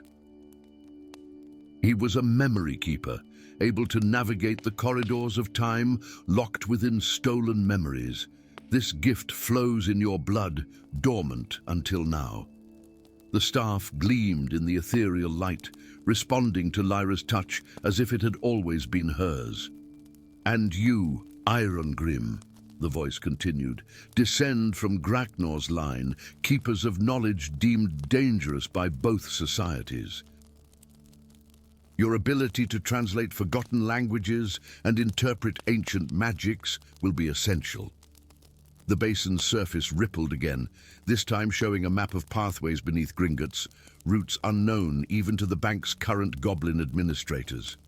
He was a memory keeper, able to navigate the corridors of time locked within stolen memories. This gift flows in your blood, dormant until now. The staff gleamed in the ethereal light, responding to Lyra's touch as if it had always been hers. And you, Irongrim, the voice continued, descend from Graknor's line, keepers of knowledge deemed dangerous by both societies. Your ability to translate forgotten languages and interpret ancient magics will be essential. The basin's surface rippled again, this time showing a map of pathways beneath Gringotts, routes unknown even to the bank's current goblin administrators.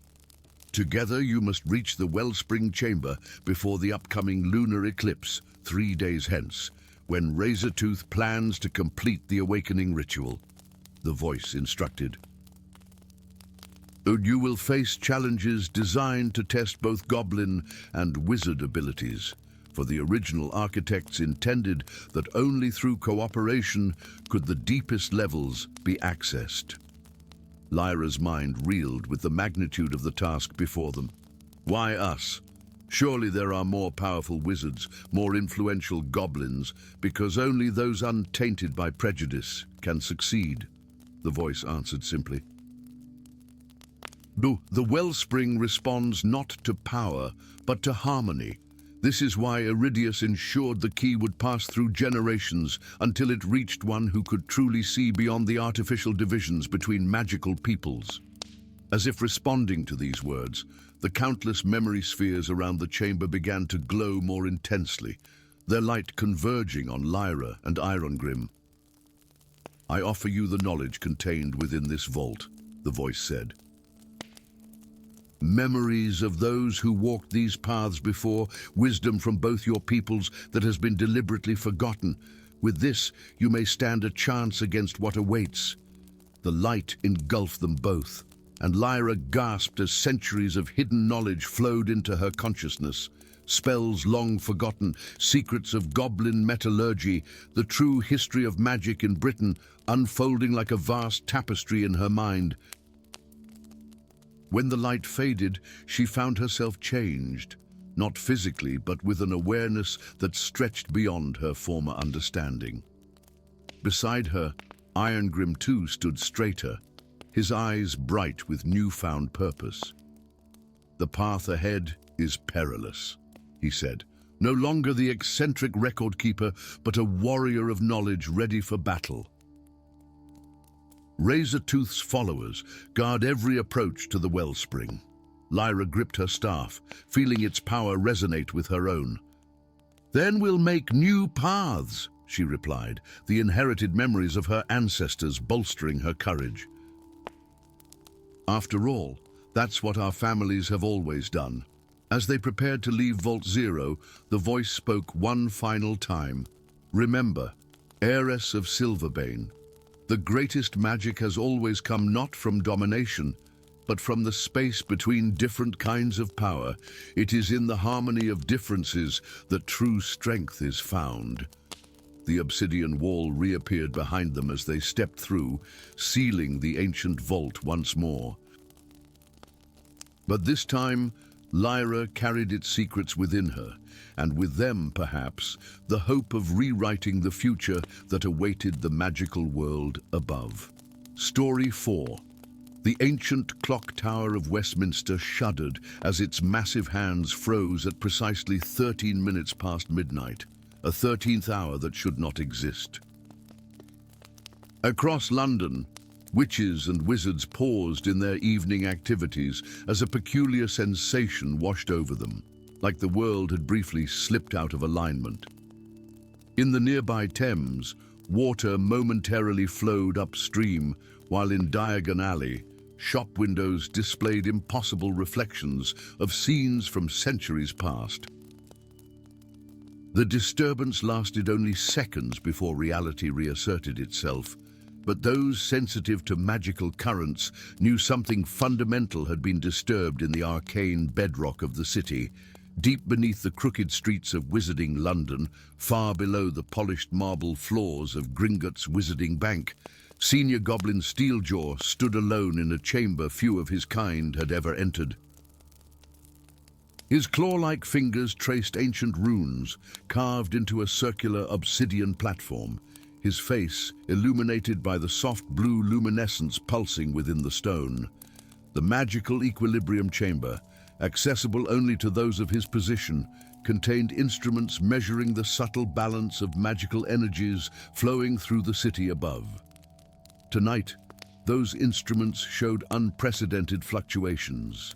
Together you must reach the Wellspring Chamber before the upcoming lunar eclipse 3 days hence, when Razortooth plans to complete the awakening ritual, the voice instructed. You will face challenges designed to test both goblin and wizard abilities, for the original architects intended that only through cooperation could the deepest levels be accessed. Lyra's mind reeled with the magnitude of the task before them. Why us? Surely there are more powerful wizards, more influential goblins, because only those untainted by prejudice can succeed, the voice answered simply. The Wellspring responds not to power, but to harmony. This is why Iridius ensured the key would pass through generations until it reached one who could truly see beyond the artificial divisions between magical peoples. As if responding to these words, the countless memory spheres around the chamber began to glow more intensely, their light converging on Lyra and Irongrim. I offer you the knowledge contained within this vault, the voice said. Memories of those who walked these paths before, wisdom from both your peoples that has been deliberately forgotten. With this, you may stand a chance against what awaits. The light engulfed them both, and Lyra gasped as centuries of hidden knowledge flowed into her consciousness. Spells long forgotten, secrets of goblin metallurgy, the true history of magic in Britain, unfolding like a vast tapestry in her mind. When the light faded, she found herself changed, not physically, but with an awareness that stretched beyond her former understanding. Beside her, Irongrim too stood straighter, his eyes bright with newfound purpose. The path ahead is perilous, he said, no longer the eccentric record keeper, but a warrior of knowledge ready for battle. Razortooth's followers guard every approach to the Wellspring. Lyra gripped her staff, feeling its power resonate with her own. Then we'll make new paths, she replied, the inherited memories of her ancestors bolstering her courage. After all, that's what our families have always done. As they prepared to leave Vault Zero, the voice spoke one final time. Remember, heiress of Silverbane, the greatest magic has always come not from domination, but from the space between different kinds of power. It is in the harmony of differences that true strength is found. The obsidian wall reappeared behind them as they stepped through, sealing the ancient vault once more. But this time, Lyra carried its secrets within her, and with them, perhaps, the hope of rewriting the future that awaited the magical world above. Story 4. The ancient clock tower of Westminster shuddered as its massive hands froze at precisely 13 minutes past midnight, a 13th hour that should not exist. Across London, witches and wizards paused in their evening activities as a peculiar sensation washed over them, like the world had briefly slipped out of alignment. In the nearby Thames, water momentarily flowed upstream, while in Diagon Alley, shop windows displayed impossible reflections of scenes from centuries past. The disturbance lasted only seconds before reality reasserted itself, but those sensitive to magical currents knew something fundamental had been disturbed in the arcane bedrock of the city, deep beneath the crooked streets of Wizarding London, far below the polished marble floors of Gringotts Wizarding Bank. Senior Goblin Steeljaw stood alone in a chamber few of his kind had ever entered. His claw-like fingers traced ancient runes, carved into a circular obsidian platform, his face illuminated by the soft blue luminescence pulsing within the stone. The magical equilibrium chamber, accessible only to those of his position, contained instruments measuring the subtle balance of magical energies flowing through the city above. Tonight, those instruments showed unprecedented fluctuations.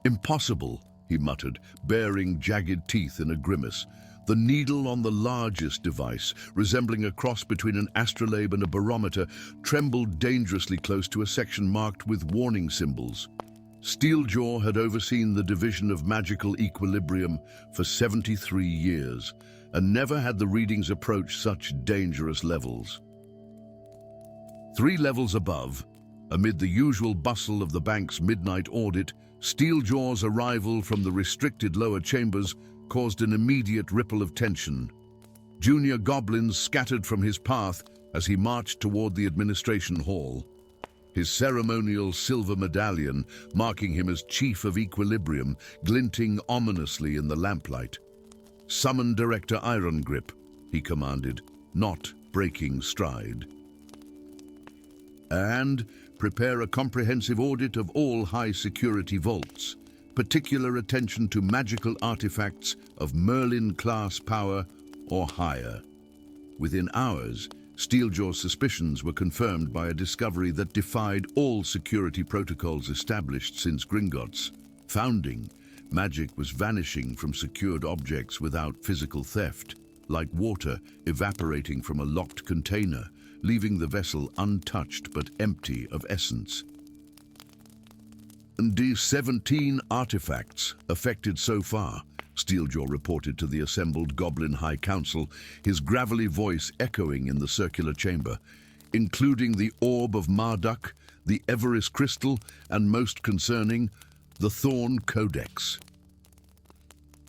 "Impossible," he muttered, baring jagged teeth in a grimace. The needle on the largest device, resembling a cross between an astrolabe and a barometer, trembled dangerously close to a section marked with warning symbols. Steeljaw had overseen the division of magical equilibrium for 73 years, and never had the readings approached such dangerous levels. 3 levels above, amid the usual bustle of the bank's midnight audit, Steeljaw's arrival from the restricted lower chambers caused an immediate ripple of tension. Junior goblins scattered from his path as he marched toward the administration hall. His ceremonial silver medallion, marking him as Chief of Equilibrium, glinting ominously in the lamplight. "Summon Director Irongrip," he commanded, not breaking stride. "And prepare a comprehensive audit of all high-security vaults. Particular attention to magical artifacts of Merlin-class power or higher." Within hours, Steeljaw's suspicions were confirmed by a discovery that defied all security protocols established since Gringotts' founding. Magic was vanishing from secured objects without physical theft, like water evaporating from a locked container, leaving the vessel untouched but empty of essence. "The 17 artifacts affected so far," Steeljaw reported to the assembled Goblin High Council, his gravelly voice echoing in the circular chamber, "including the Orb of Marduk, the Everest Crystal, and most concerning, the Thorn Codex."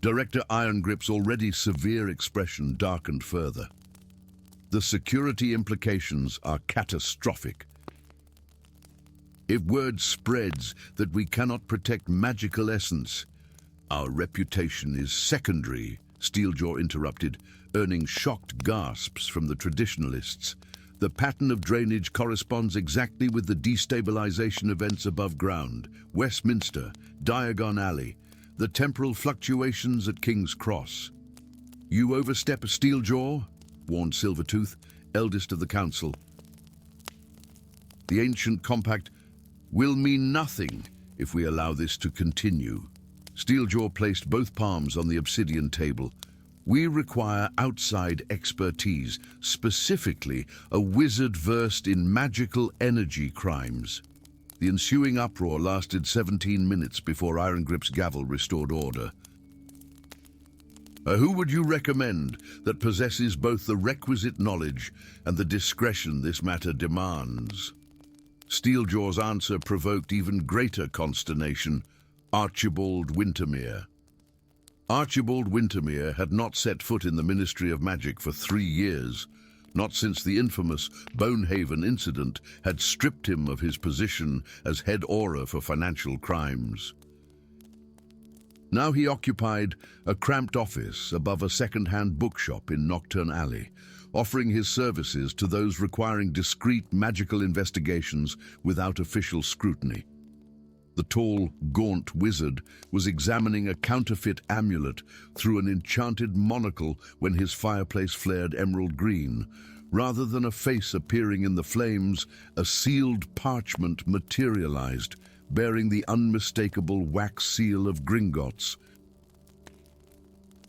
Director Irongrip's already severe expression darkened further. "The security implications are catastrophic. If word spreads that we cannot protect magical essence, our reputation is secondary," Steeljaw interrupted, earning shocked gasps from the traditionalists. "The pattern of drainage corresponds exactly with the destabilization events above ground, Westminster, Diagon Alley, the temporal fluctuations at King's Cross." "You overstep, Steeljaw," warned Silvertooth, eldest of the council. "The ancient compact will mean nothing if we allow this to continue." Steeljaw placed both palms on the obsidian table. "We require outside expertise, specifically a wizard versed in magical energy crimes." The ensuing uproar lasted 17 minutes before Irongrip's gavel restored order. "Who would you recommend that possesses both the requisite knowledge and the discretion this matter demands?" Steeljaw's answer provoked even greater consternation: Archibald Wintermere. Archibald Wintermere had not set foot in the Ministry of Magic for 3 years, not since the infamous Bonehaven incident had stripped him of his position as head aura for financial crimes. Now he occupied a cramped office above a second-hand bookshop in Nocturne Alley, offering his services to those requiring discreet magical investigations without official scrutiny. The tall, gaunt wizard was examining a counterfeit amulet through an enchanted monocle when his fireplace flared emerald green. Rather than a face appearing in the flames, a sealed parchment materialized, bearing the unmistakable wax seal of Gringotts.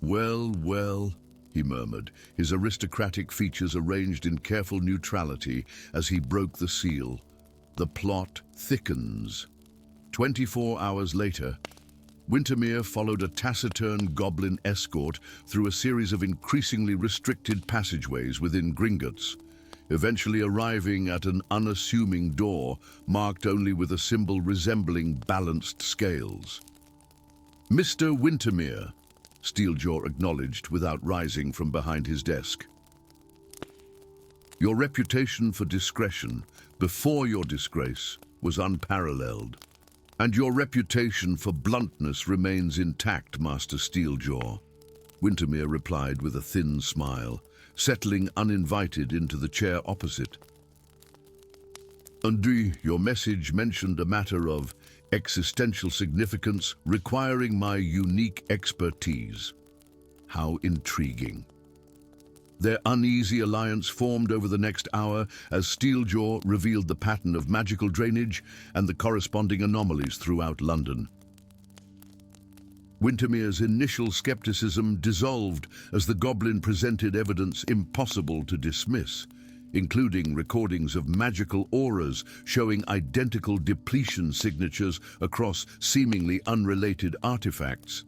"Well, well," he murmured, his aristocratic features arranged in careful neutrality as he broke the seal. "The plot thickens." 24 hours later, Wintermere followed a taciturn goblin escort through a series of increasingly restricted passageways within Gringotts, eventually arriving at an unassuming door marked only with a symbol resembling balanced scales. "Mr. Wintermere," Steeljaw acknowledged without rising from behind his desk. "Your reputation for discretion before your disgrace was unparalleled. And your reputation for bluntness remains intact, Master Steeljaw," Wintermere replied with a thin smile, settling uninvited into the chair opposite. "Indeed, your message mentioned a matter of existential significance requiring my unique expertise. How intriguing." Their uneasy alliance formed over the next hour as Steeljaw revealed the pattern of magical drainage and the corresponding anomalies throughout London. Wintermere's initial skepticism dissolved as the goblin presented evidence impossible to dismiss, including recordings of magical auras showing identical depletion signatures across seemingly unrelated artifacts.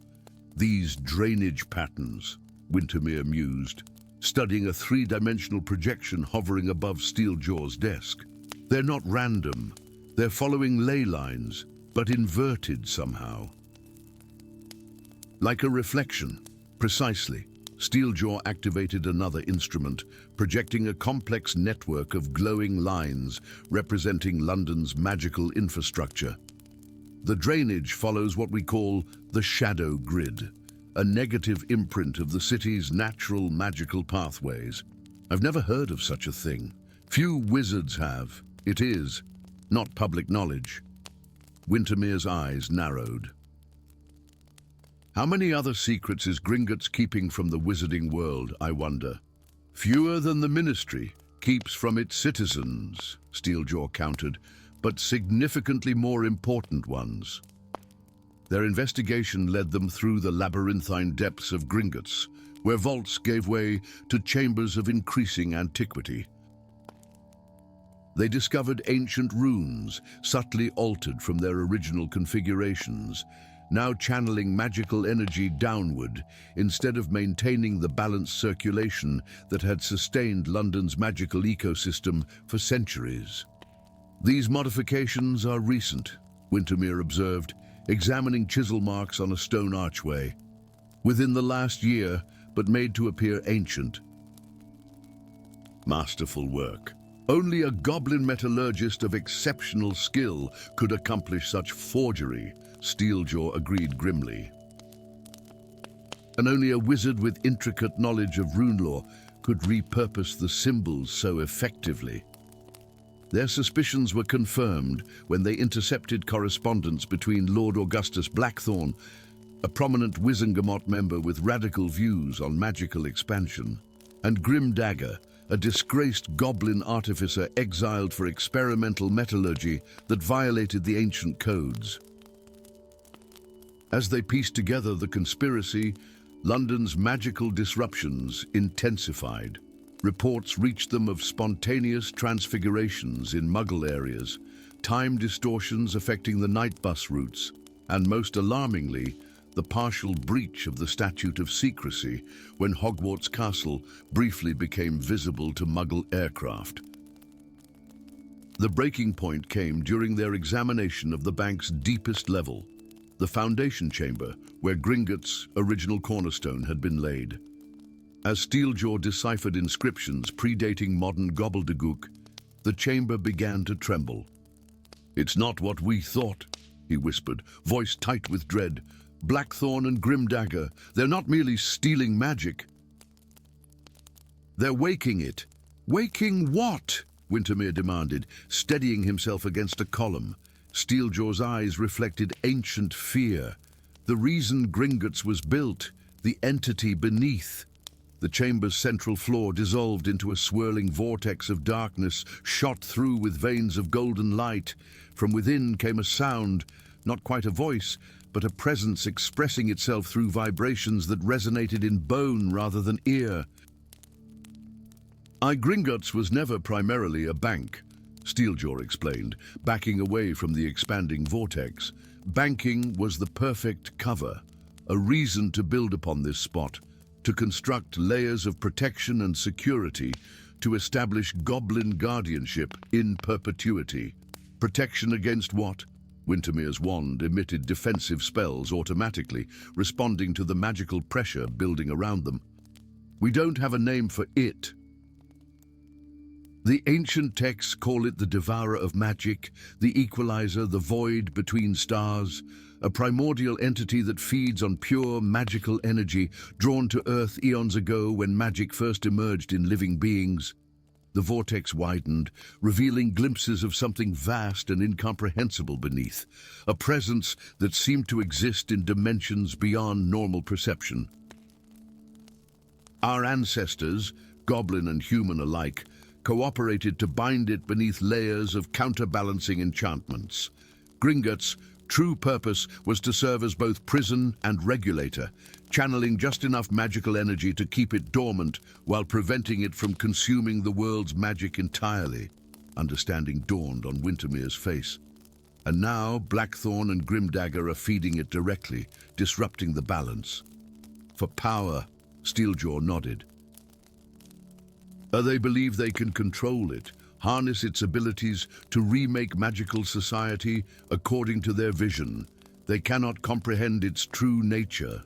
"These drainage patterns," Wintermere mused, studying a three-dimensional projection hovering above Steeljaw's desk. "They're not random. They're following ley lines, but inverted somehow." Like a reflection, precisely, Steeljaw activated another instrument, projecting a complex network of glowing lines representing London's magical infrastructure. The drainage follows what we call the shadow grid, a negative imprint of the city's natural magical pathways. I've never heard of such a thing. Few wizards have. It is not public knowledge. Wintermere's eyes narrowed. "How many other secrets is Gringotts keeping from the wizarding world, I wonder?" "Fewer than the Ministry keeps from its citizens," Steeljaw countered, "but significantly more important ones." Their investigation led them through the labyrinthine depths of Gringotts, where vaults gave way to chambers of increasing antiquity. They discovered ancient runes, subtly altered from their original configurations, now channeling magical energy downward instead of maintaining the balanced circulation that had sustained London's magical ecosystem for centuries. "These modifications are recent," Wintermere observed, examining chisel marks on a stone archway. "Within the last year, but made to appear ancient." "Masterful work. Only a goblin metallurgist of exceptional skill could accomplish such forgery," Steeljaw agreed grimly. "And only a wizard with intricate knowledge of rune lore could repurpose the symbols so effectively." Their suspicions were confirmed when they intercepted correspondence between Lord Augustus Blackthorne, a prominent Wizengamot member with radical views on magical expansion, and Grim Dagger, a disgraced goblin artificer exiled for experimental metallurgy that violated the ancient codes. As they pieced together the conspiracy, London's magical disruptions intensified. Reports reached them of spontaneous transfigurations in Muggle areas, time distortions affecting the night bus routes, and most alarmingly, the partial breach of the Statute of Secrecy when Hogwarts Castle briefly became visible to Muggle aircraft. The breaking point came during their examination of the bank's deepest level, the foundation chamber where Gringotts' original cornerstone had been laid. As Steeljaw deciphered inscriptions predating modern gobbledygook, the chamber began to tremble. "It's not what we thought," he whispered, voice tight with dread. "Blackthorne and Grimdagger, they're not merely stealing magic. They're waking it. Waking what? Wintermere demanded, steadying himself against a column. Steeljaw's eyes reflected ancient fear. The reason Gringotts was built, the entity beneath. The chamber's central floor dissolved into a swirling vortex of darkness, shot through with veins of golden light. From within came a sound, not quite a voice, but a presence expressing itself through vibrations that resonated in bone rather than ear. Gringotts was never primarily a bank, Steeljaw explained, backing away from the expanding vortex. Banking was the perfect cover, a reason to build upon this spot, to construct layers of protection and security, to establish goblin guardianship in perpetuity. Protection against what? Wintermere's wand emitted defensive spells automatically, responding to the magical pressure building around them. We don't have a name for it. The ancient texts call it the devourer of magic, the equalizer, the void between stars, a primordial entity that feeds on pure magical energy drawn to earth eons ago when magic first emerged in living beings. The vortex widened, revealing glimpses of something vast and incomprehensible beneath, a presence that seemed to exist in dimensions beyond normal perception. Our ancestors, goblin and human alike, cooperated to bind it beneath layers of counterbalancing enchantments. Gringotts' true purpose was to serve as both prison and regulator, channeling just enough magical energy to keep it dormant while preventing it from consuming the world's magic entirely. Understanding dawned on Wintermere's face. And now Blackthorn and Grimdagger are feeding it directly, disrupting the balance. For power, Steeljaw nodded. They believe they can control it, harness its abilities to remake magical society according to their vision. They cannot comprehend its true nature.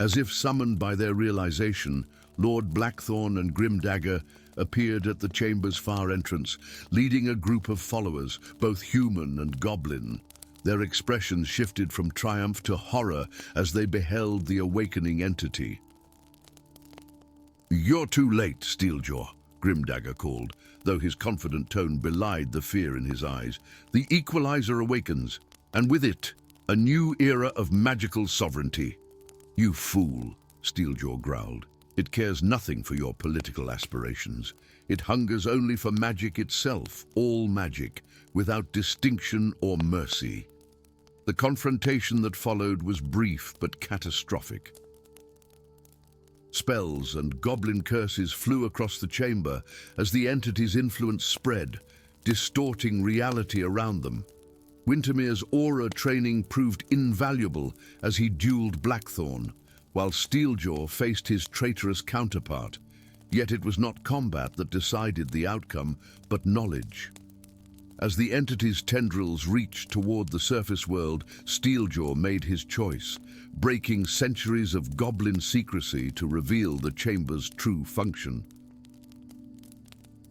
As if summoned by their realization, Lord Blackthorn and Grimdagger appeared at the chamber's far entrance, leading a group of followers, both human and goblin. Their expressions shifted from triumph to horror as they beheld the awakening entity. "You're too late, Steeljaw," Grimdagger called, though his confident tone belied the fear in his eyes. "The Equalizer awakens, and with it, a new era of magical sovereignty." "You fool," Steeljaw growled. "It cares nothing for your political aspirations. It hungers only for magic itself, all magic, without distinction or mercy." The confrontation that followed was brief but catastrophic. Spells and goblin curses flew across the chamber as the entity's influence spread, distorting reality around them. Wintermere's aura training proved invaluable as he dueled Blackthorn, while Steeljaw faced his traitorous counterpart. Yet it was not combat that decided the outcome, but knowledge. As the entity's tendrils reached toward the surface world, Steeljaw made his choice, breaking centuries of goblin secrecy to reveal the chamber's true function.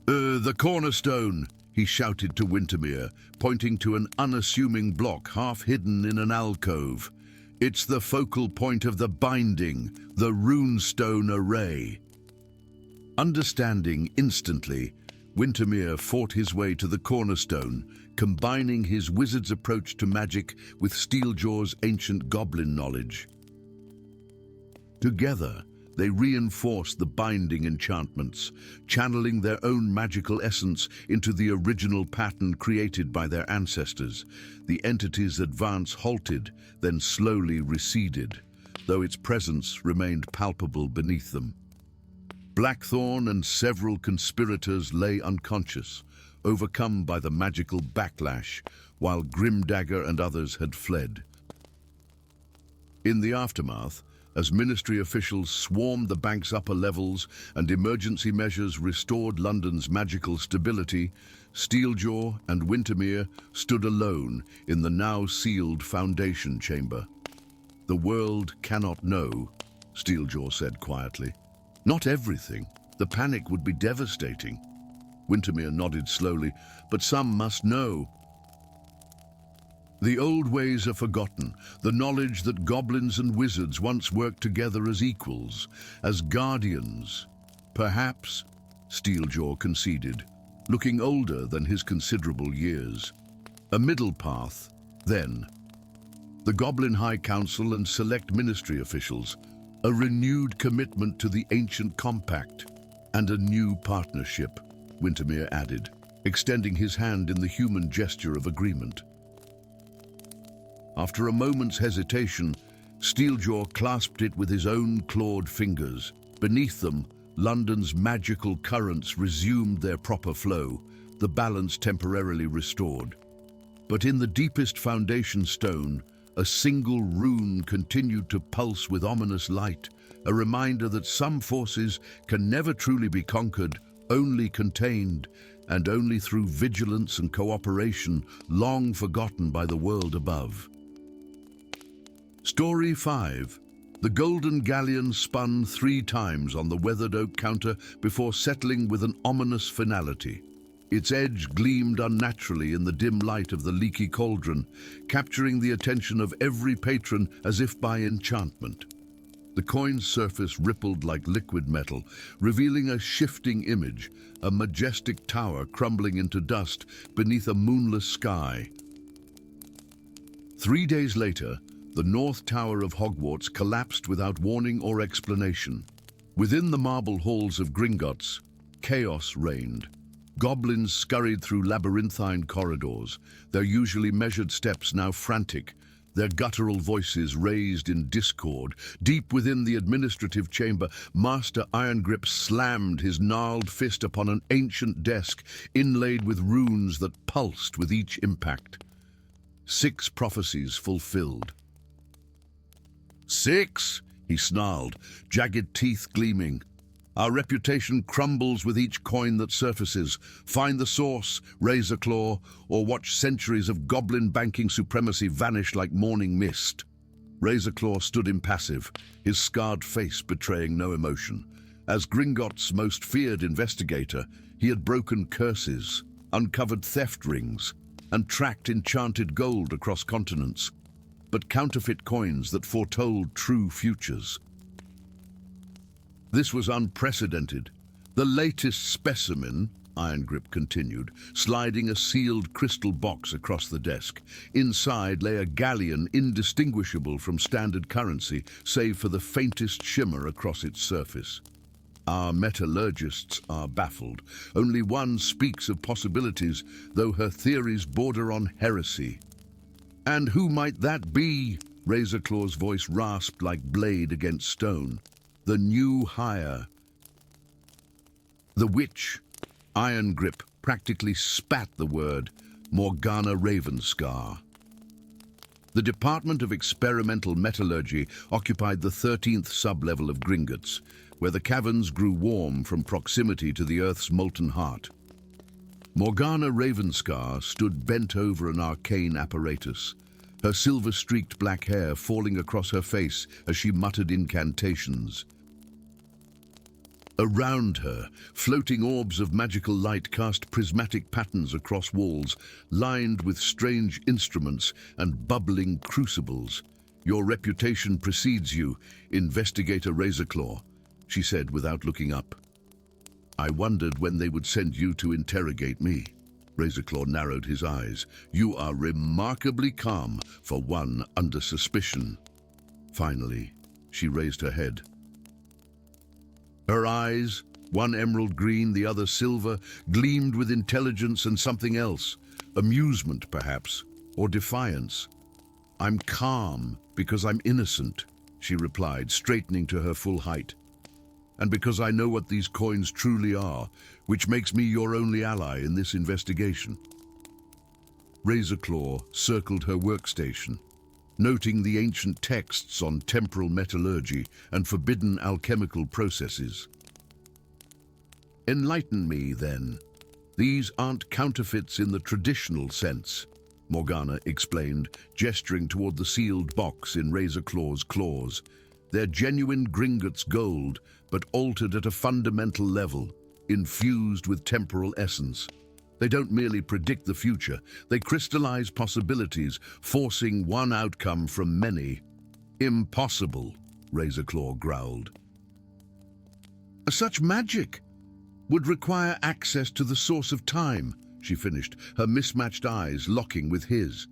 The cornerstone," he shouted to Wintermere, pointing to an unassuming block half hidden in an alcove. "It's the focal point of the binding, the runestone array." Understanding instantly, Wintermere fought his way to the cornerstone, combining his wizard's approach to magic with Steeljaw's ancient goblin knowledge. Together, they reinforced the binding enchantments, channeling their own magical essence into the original pattern created by their ancestors. The entity's advance halted, then slowly receded, though its presence remained palpable beneath them. Blackthorn and several conspirators lay unconscious, overcome by the magical backlash, while Grimdagger and others had fled. In the aftermath, as ministry officials swarmed the bank's upper levels and emergency measures restored London's magical stability, Steeljaw and Wintermere stood alone in the now sealed foundation chamber. "The world cannot know," Steeljaw said quietly. "Not everything. The panic would be devastating." Wintermere nodded slowly. "But some must know. The old ways are forgotten, the knowledge that goblins and wizards once worked together as equals, as guardians. Perhaps, Steeljaw conceded, looking older than his considerable years. A middle path, then. The Goblin High Council and select ministry officials, a renewed commitment to the ancient compact, and a new partnership, Wintermere added, extending his hand in the human gesture of agreement. After a moment's hesitation, Steeljaw clasped it with his own clawed fingers. Beneath them, London's magical currents resumed their proper flow, the balance temporarily restored. But in the deepest foundation stone, a single rune continued to pulse with ominous light, a reminder that some forces can never truly be conquered, only contained, and only through vigilance and cooperation, long forgotten by the world above. Story 5. The golden galleon spun 3 times on the weathered oak counter before settling with an ominous finality. Its edge gleamed unnaturally in the dim light of the leaky cauldron, capturing the attention of every patron as if by enchantment. The coin's surface rippled like liquid metal, revealing a shifting image, a majestic tower crumbling into dust beneath a moonless sky. 3 days later, the North Tower of Hogwarts collapsed without warning or explanation. Within the marble halls of Gringotts, chaos reigned. Goblins scurried through labyrinthine corridors, their usually measured steps now frantic, their guttural voices raised in discord. Deep within the administrative chamber, Master Irongrip slammed his gnarled fist upon an ancient desk inlaid with runes that pulsed with each impact. 6 prophecies fulfilled. 6, he snarled, jagged teeth gleaming. Our reputation crumbles with each coin that surfaces. Find the source, Razorclaw, or watch centuries of goblin banking supremacy vanish like morning mist. Razorclaw stood impassive, his scarred face betraying no emotion. As Gringotts' most feared investigator, he had broken curses, uncovered theft rings, and tracked enchanted gold across continents, but counterfeit coins that foretold true futures. This was unprecedented. The latest specimen, Irongrip continued, sliding a sealed crystal box across the desk. Inside lay a galleon indistinguishable from standard currency, save for the faintest shimmer across its surface. Our metallurgists are baffled. Only one speaks of possibilities, though her theories border on heresy. And who might that be? Razorclaw's voice rasped like blade against stone. The new hire. The witch. Irongrip practically spat the word, Morgana Ravenscar. The Department of Experimental Metallurgy occupied the 13th sub-level of Gringotts, where the caverns grew warm from proximity to the Earth's molten heart. Morgana Ravenscar stood bent over an arcane apparatus, her silver-streaked black hair falling across her face as she muttered incantations. Around her, floating orbs of magical light cast prismatic patterns across walls, lined with strange instruments and bubbling crucibles. Your reputation precedes you, Investigator Razorclaw, she said without looking up. I wondered when they would send you to interrogate me. Razorclaw narrowed his eyes. You are remarkably calm for one under suspicion. Finally, she raised her head. Her eyes, one emerald green, the other silver, gleamed with intelligence and something else, amusement perhaps, or defiance. I'm calm because I'm innocent, she replied, straightening to her full height. And because I know what these coins truly are, which makes me your only ally in this investigation. Razorclaw circled her workstation, noting the ancient texts on temporal metallurgy and forbidden alchemical processes. Enlighten me, then. These aren't counterfeits in the traditional sense, Morgana explained, gesturing toward the sealed box in Razorclaw's claws. They're genuine Gringotts gold, but altered at a fundamental level, infused with temporal essence. They don't merely predict the future, they crystallize possibilities, forcing one outcome from many. Impossible, Razorclaw growled. Such magic would require access to the source of time, she finished, her mismatched eyes locking with his,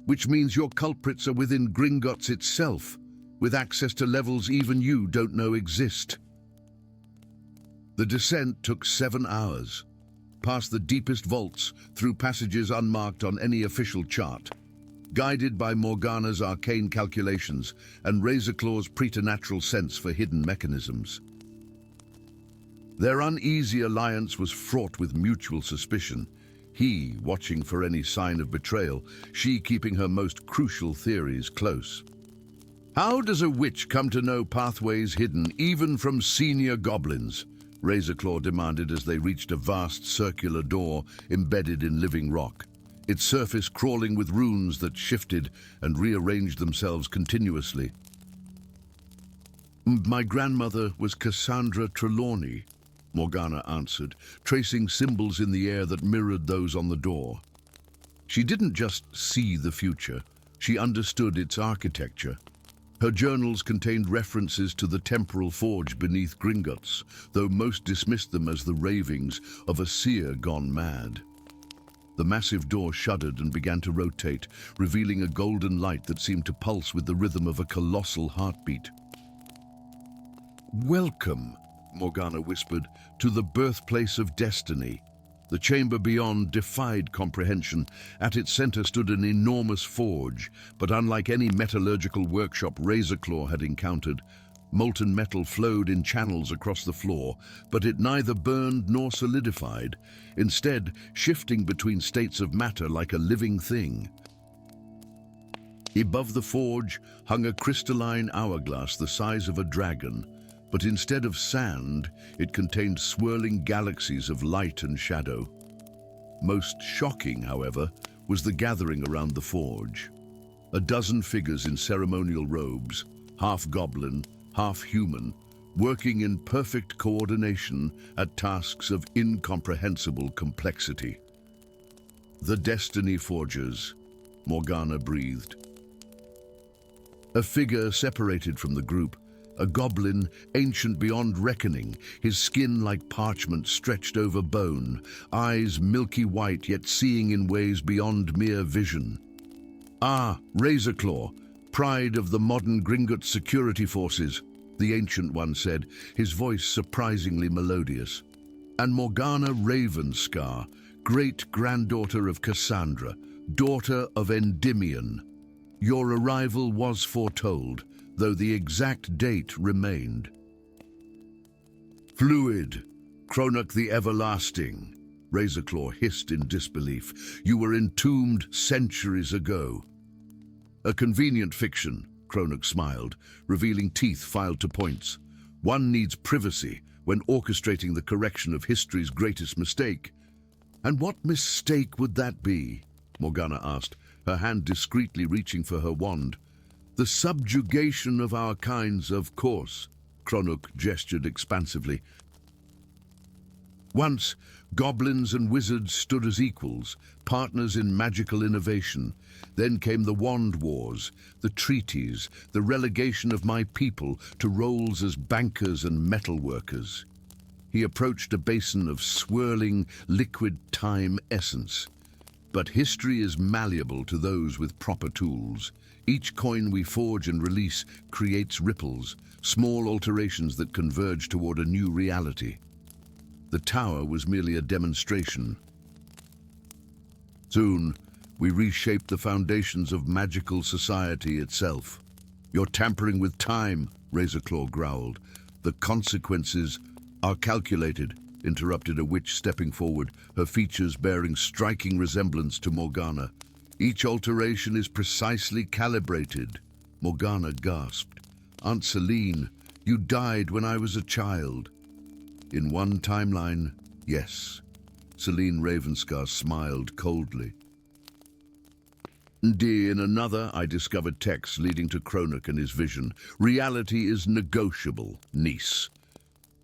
which means your culprits are within Gringotts itself, with access to levels even you don't know exist. The descent took 7 hours, past the deepest vaults, through passages unmarked on any official chart, guided by Morgana's arcane calculations and Razorclaw's preternatural sense for hidden mechanisms. Their uneasy alliance was fraught with mutual suspicion, he watching for any sign of betrayal, she keeping her most crucial theories close. How does a witch come to know pathways hidden even from senior goblins? Razorclaw demanded as they reached a vast circular door embedded in living rock, its surface crawling with runes that shifted and rearranged themselves continuously. My grandmother was Cassandra Trelawney, Morgana answered, tracing symbols in the air that mirrored those on the door. She didn't just see the future, she understood its architecture. Her journals contained references to the temporal forge beneath Gringotts, though most dismissed them as the ravings of a seer gone mad. The massive door shuddered and began to rotate, revealing a golden light that seemed to pulse with the rhythm of a colossal heartbeat. "Welcome," Morgana whispered, "to the birthplace of destiny." The chamber beyond defied comprehension. At its center stood an enormous forge, but unlike any metallurgical workshop Razorclaw had encountered, molten metal flowed in channels across the floor, but it neither burned nor solidified, instead shifting between states of matter like a living thing. Above the forge hung a crystalline hourglass the size of a dragon, but instead of sand, it contained swirling galaxies of light and shadow. Most shocking, however, was the gathering around the forge. A dozen figures in ceremonial robes, half goblin, half human, working in perfect coordination at tasks of incomprehensible complexity. "The Destiny Forgers," Morgana breathed. A figure separated from the group, a goblin ancient beyond reckoning, his skin like parchment stretched over bone, eyes milky white yet seeing in ways beyond mere vision. "Ah, Razorclaw, pride of the modern Gringotts security forces," the Ancient One said, his voice surprisingly melodious. "And Morgana Ravenscar, great-granddaughter of Cassandra, daughter of Endymion. Your arrival was foretold, though the exact date remained." "Fluid, Cronach the Everlasting," Razorclaw hissed in disbelief. "You were entombed centuries ago." "A convenient fiction," Cronach smiled, revealing teeth filed to points. "One needs privacy when orchestrating the correction of history's greatest mistake." "And what mistake would that be?" Morgana asked, her hand discreetly reaching for her wand. "The subjugation of our kinds, of course," Cronach gestured expansively. "Once, goblins and wizards stood as equals, partners in magical innovation. Then came the wand wars, the treaties, the relegation of my people to roles as bankers and metalworkers." He approached a basin of swirling, liquid time essence. "But history is malleable to those with proper tools. Each coin we forge and release creates ripples, small alterations that converge toward a new reality." The tower was merely a demonstration. "Soon, we reshape the foundations of magical society itself." "You're tampering with time," Razorclaw growled. "The consequences are calculated," interrupted a witch stepping forward, her features bearing striking resemblance to Morgana. "Each alteration is precisely calibrated." Morgana gasped. "Aunt Celine, you died when I was a child." "In one timeline, yes." Celine Ravenscar smiled coldly. "In another, I discovered texts leading to Cronach and his vision. Reality is negotiable, niece."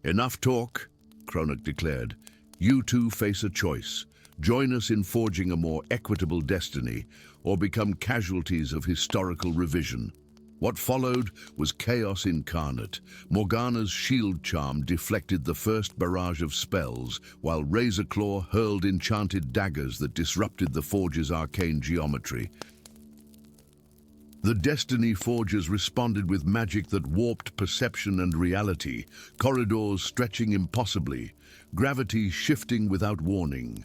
"Enough talk," Cronach declared. "You two face a choice. Join us in forging a more equitable destiny, or become casualties of historical revision." What followed was chaos incarnate. Morgana's shield charm deflected the first barrage of spells, while Razorclaw hurled enchanted daggers that disrupted the Forge's arcane geometry. The Destiny Forgers responded with magic that warped perception and reality, corridors stretching impossibly, gravity shifting without warning.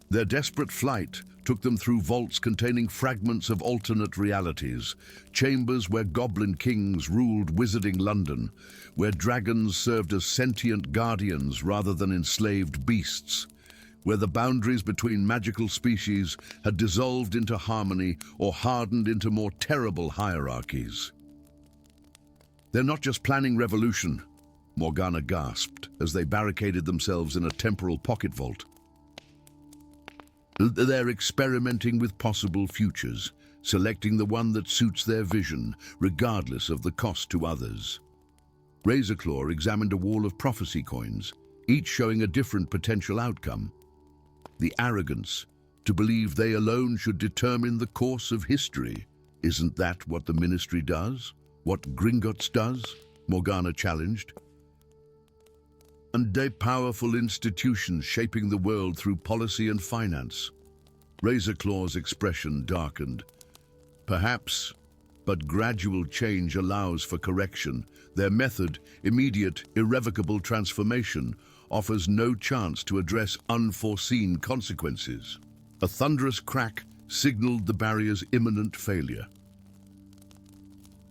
Their desperate flight took them through vaults containing fragments of alternate realities, chambers where goblin kings ruled wizarding London, where dragons served as sentient guardians rather than enslaved beasts, where the boundaries between magical species had dissolved into harmony or hardened into more terrible hierarchies. "They're not just planning revolution," Morgana gasped as they barricaded themselves in a temporal pocket vault. "They're experimenting with possible futures, selecting the one that suits their vision, regardless of the cost to others." Razorclaw examined a wall of prophecy coins, each showing a different potential outcome. The arrogance to believe they alone should determine the course of history. "Isn't that what the Ministry does? What Gringotts does?" Morgana challenged. "And a powerful institution shaping the world through policy and finance." Razorclaw's expression darkened. "Perhaps, but gradual change allows for correction. Their method, immediate, irrevocable transformation, offers no chance to address unforeseen consequences." A thunderous crack signaled the barrier's imminent failure.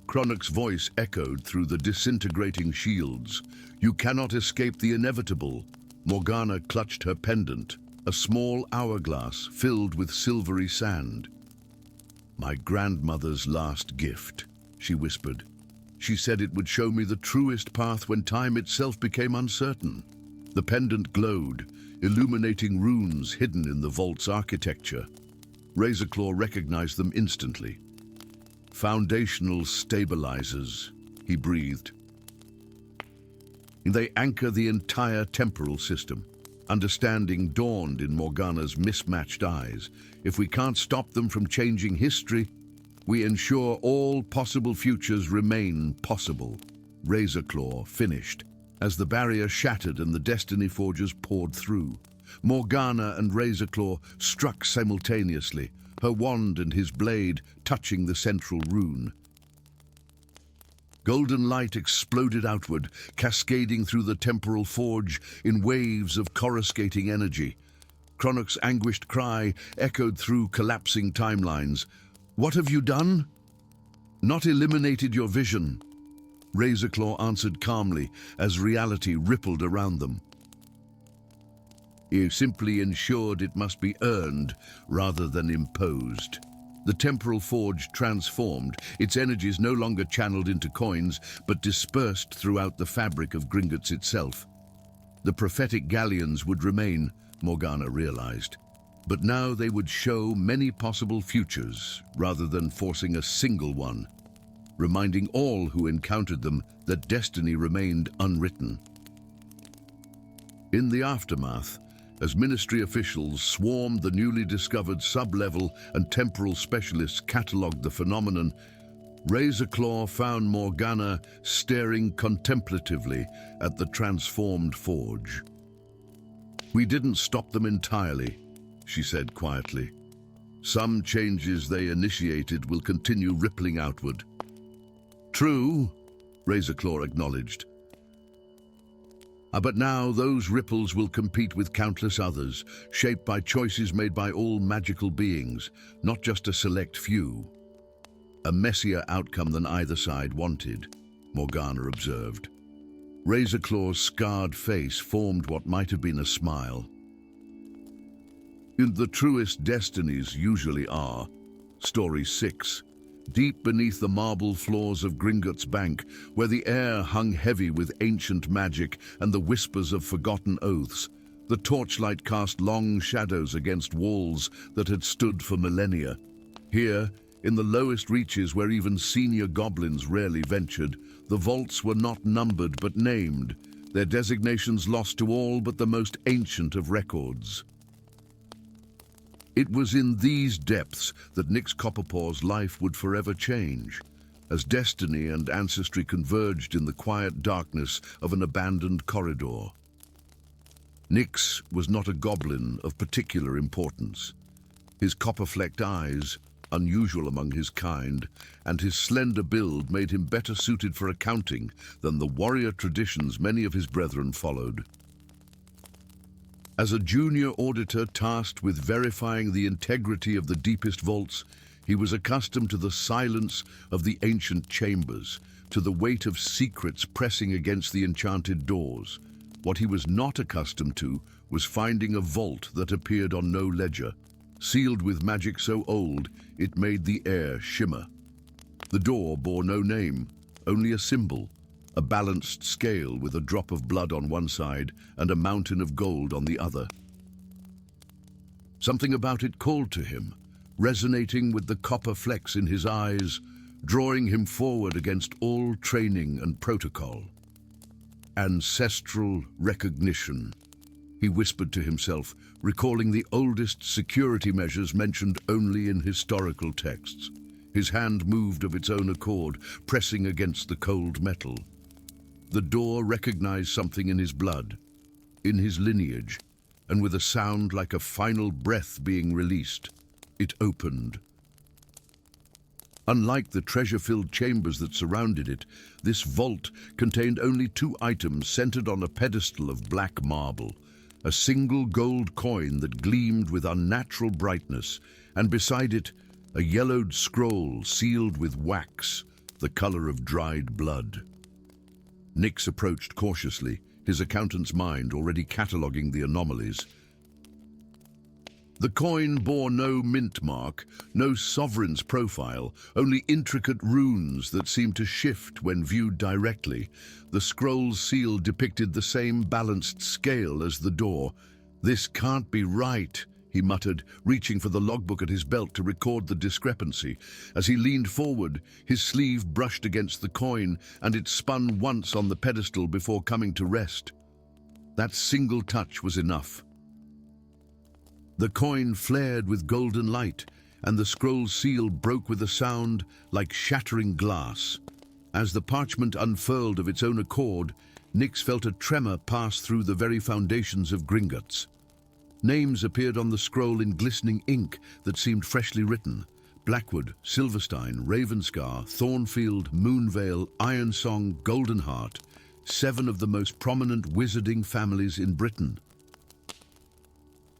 Cronach's voice echoed through the disintegrating shields. "You cannot escape the inevitable." Morgana clutched her pendant, a small hourglass filled with silvery sand. "My grandmother's last gift," she whispered. "She said it would show me the truest path when time itself became uncertain." The pendant glowed, illuminating runes hidden in the vault's architecture. Razorclaw recognized them instantly. "Foundational stabilizers," he breathed. "They anchor the entire temporal system." Understanding dawned in Morgana's mismatched eyes. "If we can't stop them from changing history, we ensure all possible futures remain possible." Razorclaw finished, as the barrier shattered and the Destiny Forgers poured through. Morgana and Razorclaw struck simultaneously, her wand and his blade touching the central rune. Golden light exploded outward, cascading through the temporal forge in waves of coruscating energy. Cronach's anguished cry echoed through collapsing timelines. "What have you done?" "Not eliminated your vision," Razorclaw answered calmly as reality rippled around them. "You simply ensured it must be earned rather than imposed." The temporal forge transformed, its energies no longer channeled into coins, but dispersed throughout the fabric of Gringotts itself. The prophetic galleons would remain, Morgana realized, but now they would show many possible futures rather than forcing a single one, reminding all who encountered them that destiny remained unwritten. In the aftermath, as Ministry officials swarmed the newly discovered sub-level and temporal specialists catalogued the phenomenon, Razorclaw found Morgana staring contemplatively at the transformed forge. "We didn't stop them entirely," she said quietly. "Some changes they initiated will continue rippling outward." "True," Razorclaw acknowledged. But now those ripples will compete with countless others, shaped by choices made by all magical beings, not just a select few. A messier outcome than either side wanted, Morgana observed. Razorclaw's scarred face formed what might have been a smile. "The truest destinies usually are." Story 6. Deep beneath the marble floors of Gringotts Bank, where the air hung heavy with ancient magic and the whispers of forgotten oaths, the torchlight cast long shadows against walls that had stood for millennia. Here, in the lowest reaches where even senior goblins rarely ventured, the vaults were not numbered but named, their designations lost to all but the most ancient of records. It was in these depths that Nick's Copperpaw's life would forever change, as destiny and ancestry converged in the quiet darkness of an abandoned corridor. Nix was not a goblin of particular importance. His copper-flecked eyes, unusual among his kind, and his slender build made him better suited for accounting than the warrior traditions many of his brethren followed. As a junior auditor tasked with verifying the integrity of the deepest vaults, he was accustomed to the silence of the ancient chambers, to the weight of secrets pressing against the enchanted doors. What he was not accustomed to was finding a vault that appeared on no ledger, sealed with magic so old it made the air shimmer. The door bore no name, only a symbol, a balanced scale with a drop of blood on one side and a mountain of gold on the other. Something about it called to him, resonating with the copper flecks in his eyes, drawing him forward against all training and protocol. Ancestral recognition, he whispered to himself, recalling the oldest security measures mentioned only in historical texts. His hand moved of its own accord, pressing against the cold metal. The door recognized something in his blood, in his lineage, and with a sound like a final breath being released, it opened. Unlike the treasure-filled chambers that surrounded it, this vault contained only two items centered on a pedestal of black marble, a single gold coin that gleamed with unnatural brightness, and beside it, a yellowed scroll sealed with wax, the color of dried blood. Nix approached cautiously, his accountant's mind already cataloging the anomalies. The coin bore no mint mark, no sovereign's profile, only intricate runes that seemed to shift when viewed directly. The scroll's seal depicted the same balanced scale as the door. "This can't be right," he muttered, reaching for the logbook at his belt to record the discrepancy. As he leaned forward, his sleeve brushed against the coin, and it spun once on the pedestal before coming to rest. That single touch was enough. The coin flared with golden light, and the scroll's seal broke with a sound like shattering glass. As the parchment unfurled of its own accord, Nix felt a tremor pass through the very foundations of Gringotts. Names appeared on the scroll in glistening ink that seemed freshly written. Blackwood, Silverstein, Ravenscar, Thornfield, Moonvale, Ironsong, Goldenheart, 7 of the most prominent wizarding families in Britain.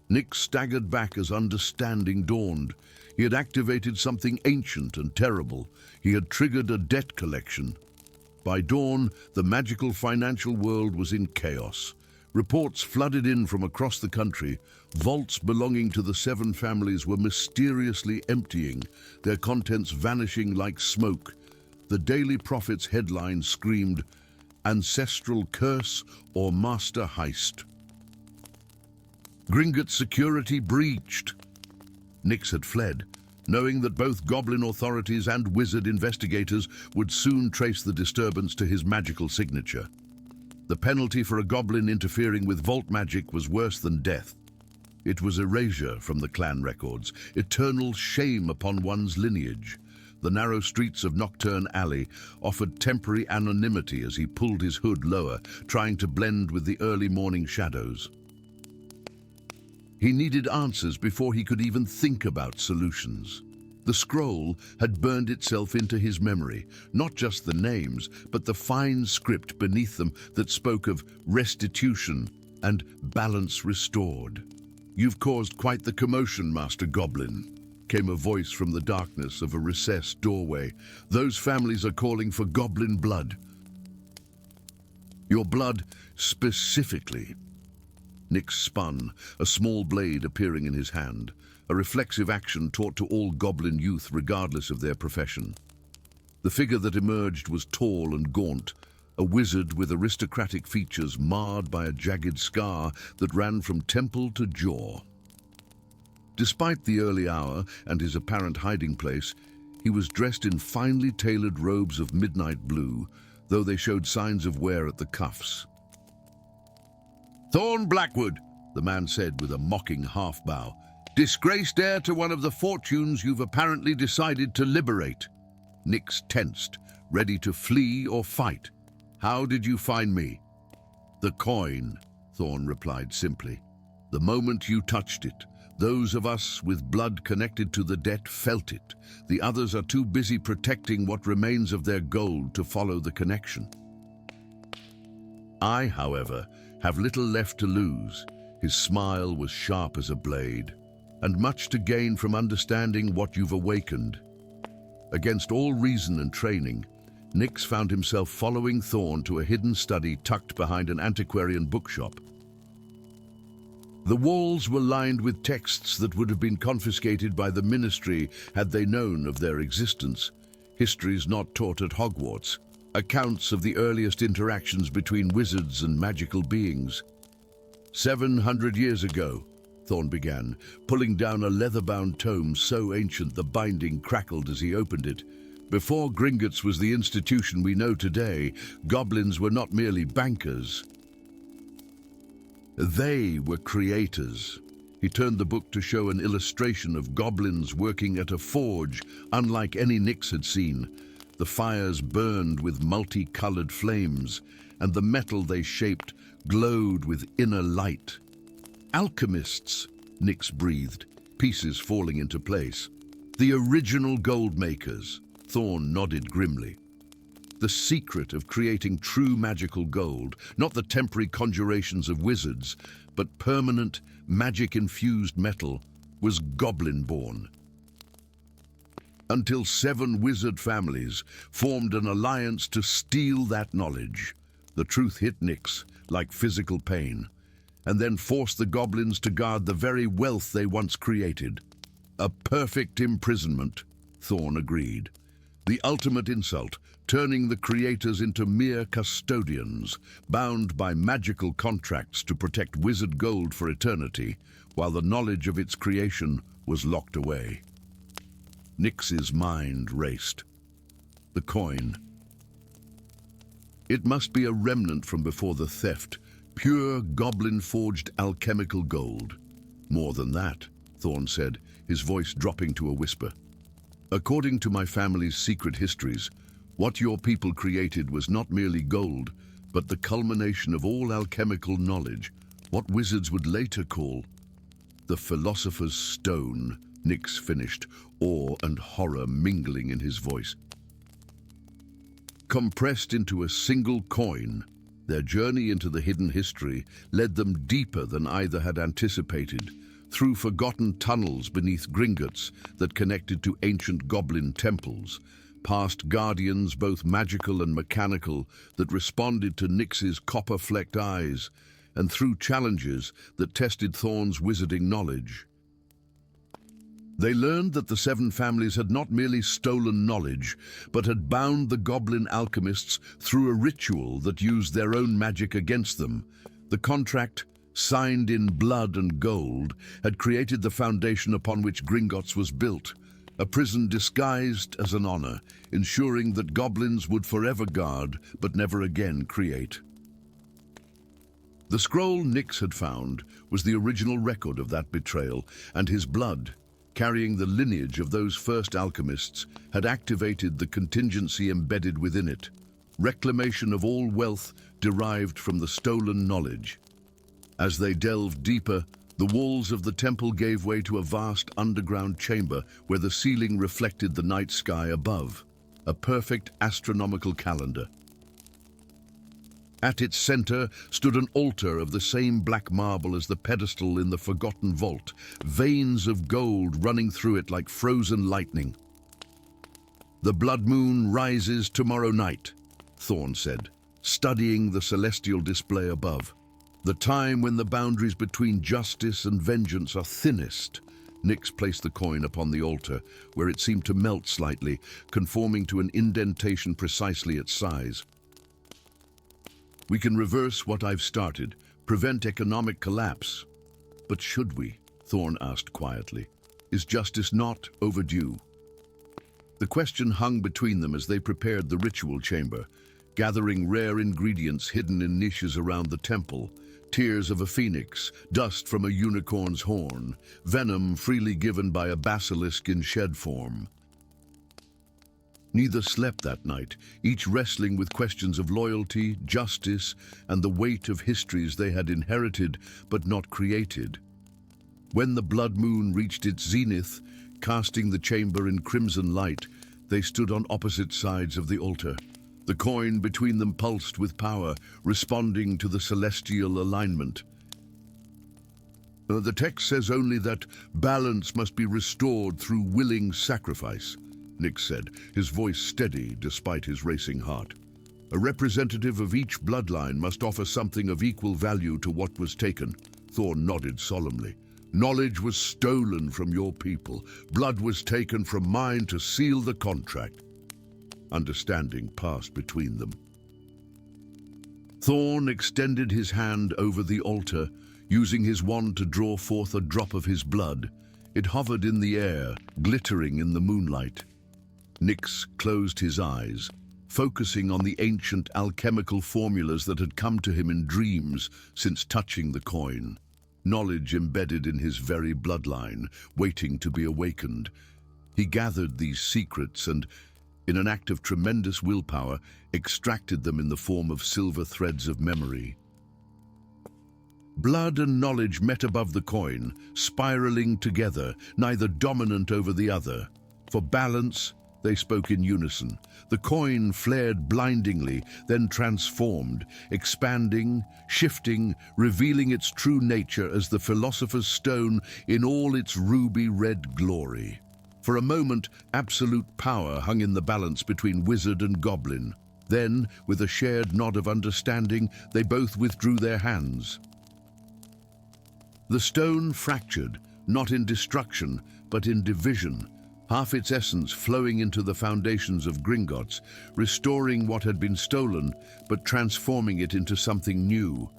Nick staggered back as understanding dawned. He had activated something ancient and terrible. He had triggered a debt collection. By dawn, the magical financial world was in chaos. Reports flooded in from across the country. Vaults belonging to the 7 families were mysteriously emptying, their contents vanishing like smoke. The Daily Prophet's headline screamed, "Ancestral Curse or Master Heist." Gringotts security breached. Nix had fled, knowing that both goblin authorities and wizard investigators would soon trace the disturbance to his magical signature. The penalty for a goblin interfering with vault magic was worse than death. It was erasure from the clan records, eternal shame upon one's lineage. The narrow streets of Nocturne Alley offered temporary anonymity as he pulled his hood lower, trying to blend with the early morning shadows. He needed answers before he could even think about solutions. The scroll had burned itself into his memory, not just the names, but the fine script beneath them that spoke of restitution and balance restored. "You've caused quite the commotion, Master Goblin," came a voice from the darkness of a recessed doorway. "Those families are calling for goblin blood." "Your blood specifically." Nick spun, a small blade appearing in his hand, a reflexive action taught to all goblin youth regardless of their profession. The figure that emerged was tall and gaunt, a wizard with aristocratic features marred by a jagged scar that ran from temple to jaw. Despite the early hour and his apparent hiding place, he was dressed in finely tailored robes of midnight blue, though they showed signs of wear at the cuffs. "Thorn Blackwood," the man said with a mocking half-bow. Disgraced heir to one of the fortunes you've apparently decided to liberate. Nyx tensed, ready to flee or fight. How did you find me? The coin, Thorn replied simply. The moment you touched it, those of us with blood connected to the debt felt it. The others are too busy protecting what remains of their gold to follow the connection. I, however, have little left to lose. His smile was sharp as a blade, and much to gain from understanding what you've awakened. Against all reason and training, Nyx found himself following Thorn to a hidden study tucked behind an antiquarian bookshop. The walls were lined with texts that would have been confiscated by the ministry had they known of their existence. Histories not taught at Hogwarts, accounts of the earliest interactions between wizards and magical beings. 700 years ago, Thorn began, pulling down a leather-bound tome so ancient the binding crackled as he opened it. Before Gringotts was the institution we know today, goblins were not merely bankers. They were creators. He turned the book to show an illustration of goblins working at a forge unlike any Nyx had seen. The fires burned with multicolored flames, and the metal they shaped glowed with inner light. Alchemists, Nyx breathed, pieces falling into place. The original gold makers, Thorn nodded grimly. The secret of creating true magical gold, not the temporary conjurations of wizards, but permanent, magic-infused metal, was goblin-born. Until 7 wizard families formed an alliance to steal that knowledge. The truth hit Nyx like physical pain, and then forced the goblins to guard the very wealth they once created. A perfect imprisonment, Thorn agreed. The ultimate insult, turning the creators into mere custodians, bound by magical contracts to protect wizard gold for eternity, while the knowledge of its creation was locked away. Nyx's mind raced. The coin. It must be a remnant from before the theft, pure goblin-forged alchemical gold. More than that, Thorn said, his voice dropping to a whisper. According to my family's secret histories, what your people created was not merely gold, but the culmination of all alchemical knowledge, what wizards would later call the Philosopher's Stone, Nyx finished, awe and horror mingling in his voice. Compressed into a single coin, their journey into the hidden history led them deeper than either had anticipated, through forgotten tunnels beneath Gringotts that connected to ancient goblin temples, past guardians both magical and mechanical that responded to Nyx's copper-flecked eyes, and through challenges that tested Thorn's wizarding knowledge. They learned that the 7 families had not merely stolen knowledge, but had bound the goblin alchemists through a ritual that used their own magic against them. The contract, signed in blood and gold, had created the foundation upon which Gringotts was built, a prison disguised as an honor, ensuring that goblins would forever guard but never again create. The scroll Nyx had found was the original record of that betrayal, and his blood, carrying the lineage of those first alchemists, had activated the contingency embedded within it, reclamation of all wealth derived from the stolen knowledge. As they delved deeper, the walls of the temple gave way to a vast underground chamber where the ceiling reflected the night sky above, a perfect astronomical calendar. At its center stood an altar of the same black marble as the pedestal in the forgotten vault, veins of gold running through it like frozen lightning. "The blood moon rises tomorrow night," Thorn said, studying the celestial display above. "The time when the boundaries between justice and vengeance are thinnest." Nyx placed the coin upon the altar, where it seemed to melt slightly, conforming to an indentation precisely its size. "We can reverse what I've started, prevent economic collapse." "But should we?" Thorn asked quietly. "Is justice not overdue?" The question hung between them as they prepared the ritual chamber, gathering rare ingredients hidden in niches around the temple, tears of a phoenix, dust from a unicorn's horn, venom freely given by a basilisk in shed form. Neither slept that night, each wrestling with questions of loyalty, justice, and the weight of histories they had inherited but not created. When the blood moon reached its zenith, casting the chamber in crimson light, they stood on opposite sides of the altar. The coin between them pulsed with power, responding to the celestial alignment. The text says only that balance must be restored through willing sacrifice, Nick said, his voice steady despite his racing heart. A representative of each bloodline must offer something of equal value to what was taken. Thorn nodded solemnly. Knowledge was stolen from your people. Blood was taken from mine to seal the contract. Understanding passed between them. Thorn extended his hand over the altar, using his wand to draw forth a drop of his blood. It hovered in the air, glittering in the moonlight. Nyx closed his eyes, focusing on the ancient alchemical formulas that had come to him in dreams since touching the coin. Knowledge embedded in his very bloodline, waiting to be awakened. He gathered these secrets and, in an act of tremendous willpower, extracted them in the form of silver threads of memory. Blood and knowledge met above the coin, spiraling together, neither dominant over the other. For balance, they spoke in unison. The coin flared blindingly, then transformed, expanding, shifting, revealing its true nature as the philosopher's stone in all its ruby-red glory. For a moment, absolute power hung in the balance between wizard and goblin. Then, with a shared nod of understanding, they both withdrew their hands. The stone fractured, not in destruction, but in division, half its essence flowing into the foundations of Gringotts, restoring what had been stolen, but transforming it into something new.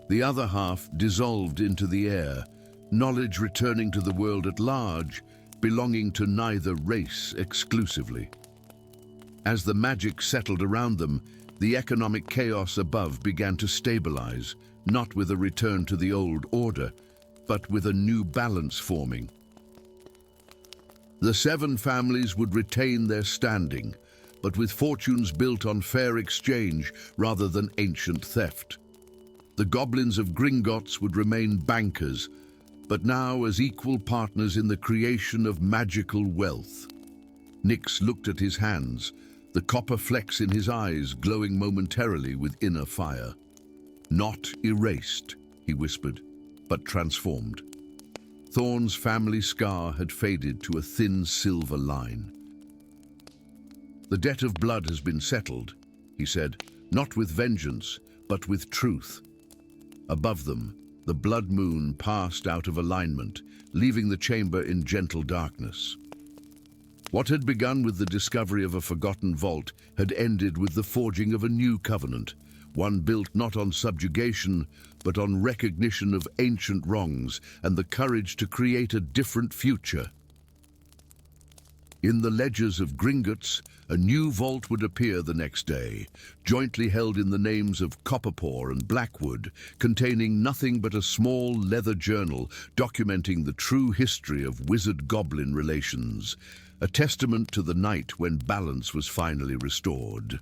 The other half dissolved into the air, knowledge returning to the world at large, belonging to neither race exclusively. As the magic settled around them, the economic chaos above began to stabilize, not with a return to the old order, but with a new balance forming. The 7 families would retain their standing, but with fortunes built on fair exchange rather than ancient theft. The goblins of Gringotts would remain bankers, but now as equal partners in the creation of magical wealth. Nyx looked at his hands, the copper flecks in his eyes glowing momentarily with inner fire. Not erased, he whispered, but transformed. Thorn's family scar had faded to a thin silver line. The debt of blood has been settled, he said, not with vengeance, but with truth. Above them, the blood moon passed out of alignment, leaving the chamber in gentle darkness. What had begun with the discovery of a forgotten vault had ended with the forging of a new covenant, one built not on subjugation, but on recognition of ancient wrongs and the courage to create a different future. In the ledgers of Gringotts, a new vault would appear the next day, jointly held in the names of Copperpaw and Blackwood, containing nothing but a small leather journal documenting the true history of wizard-goblin relations, a testament to the night when balance was finally restored.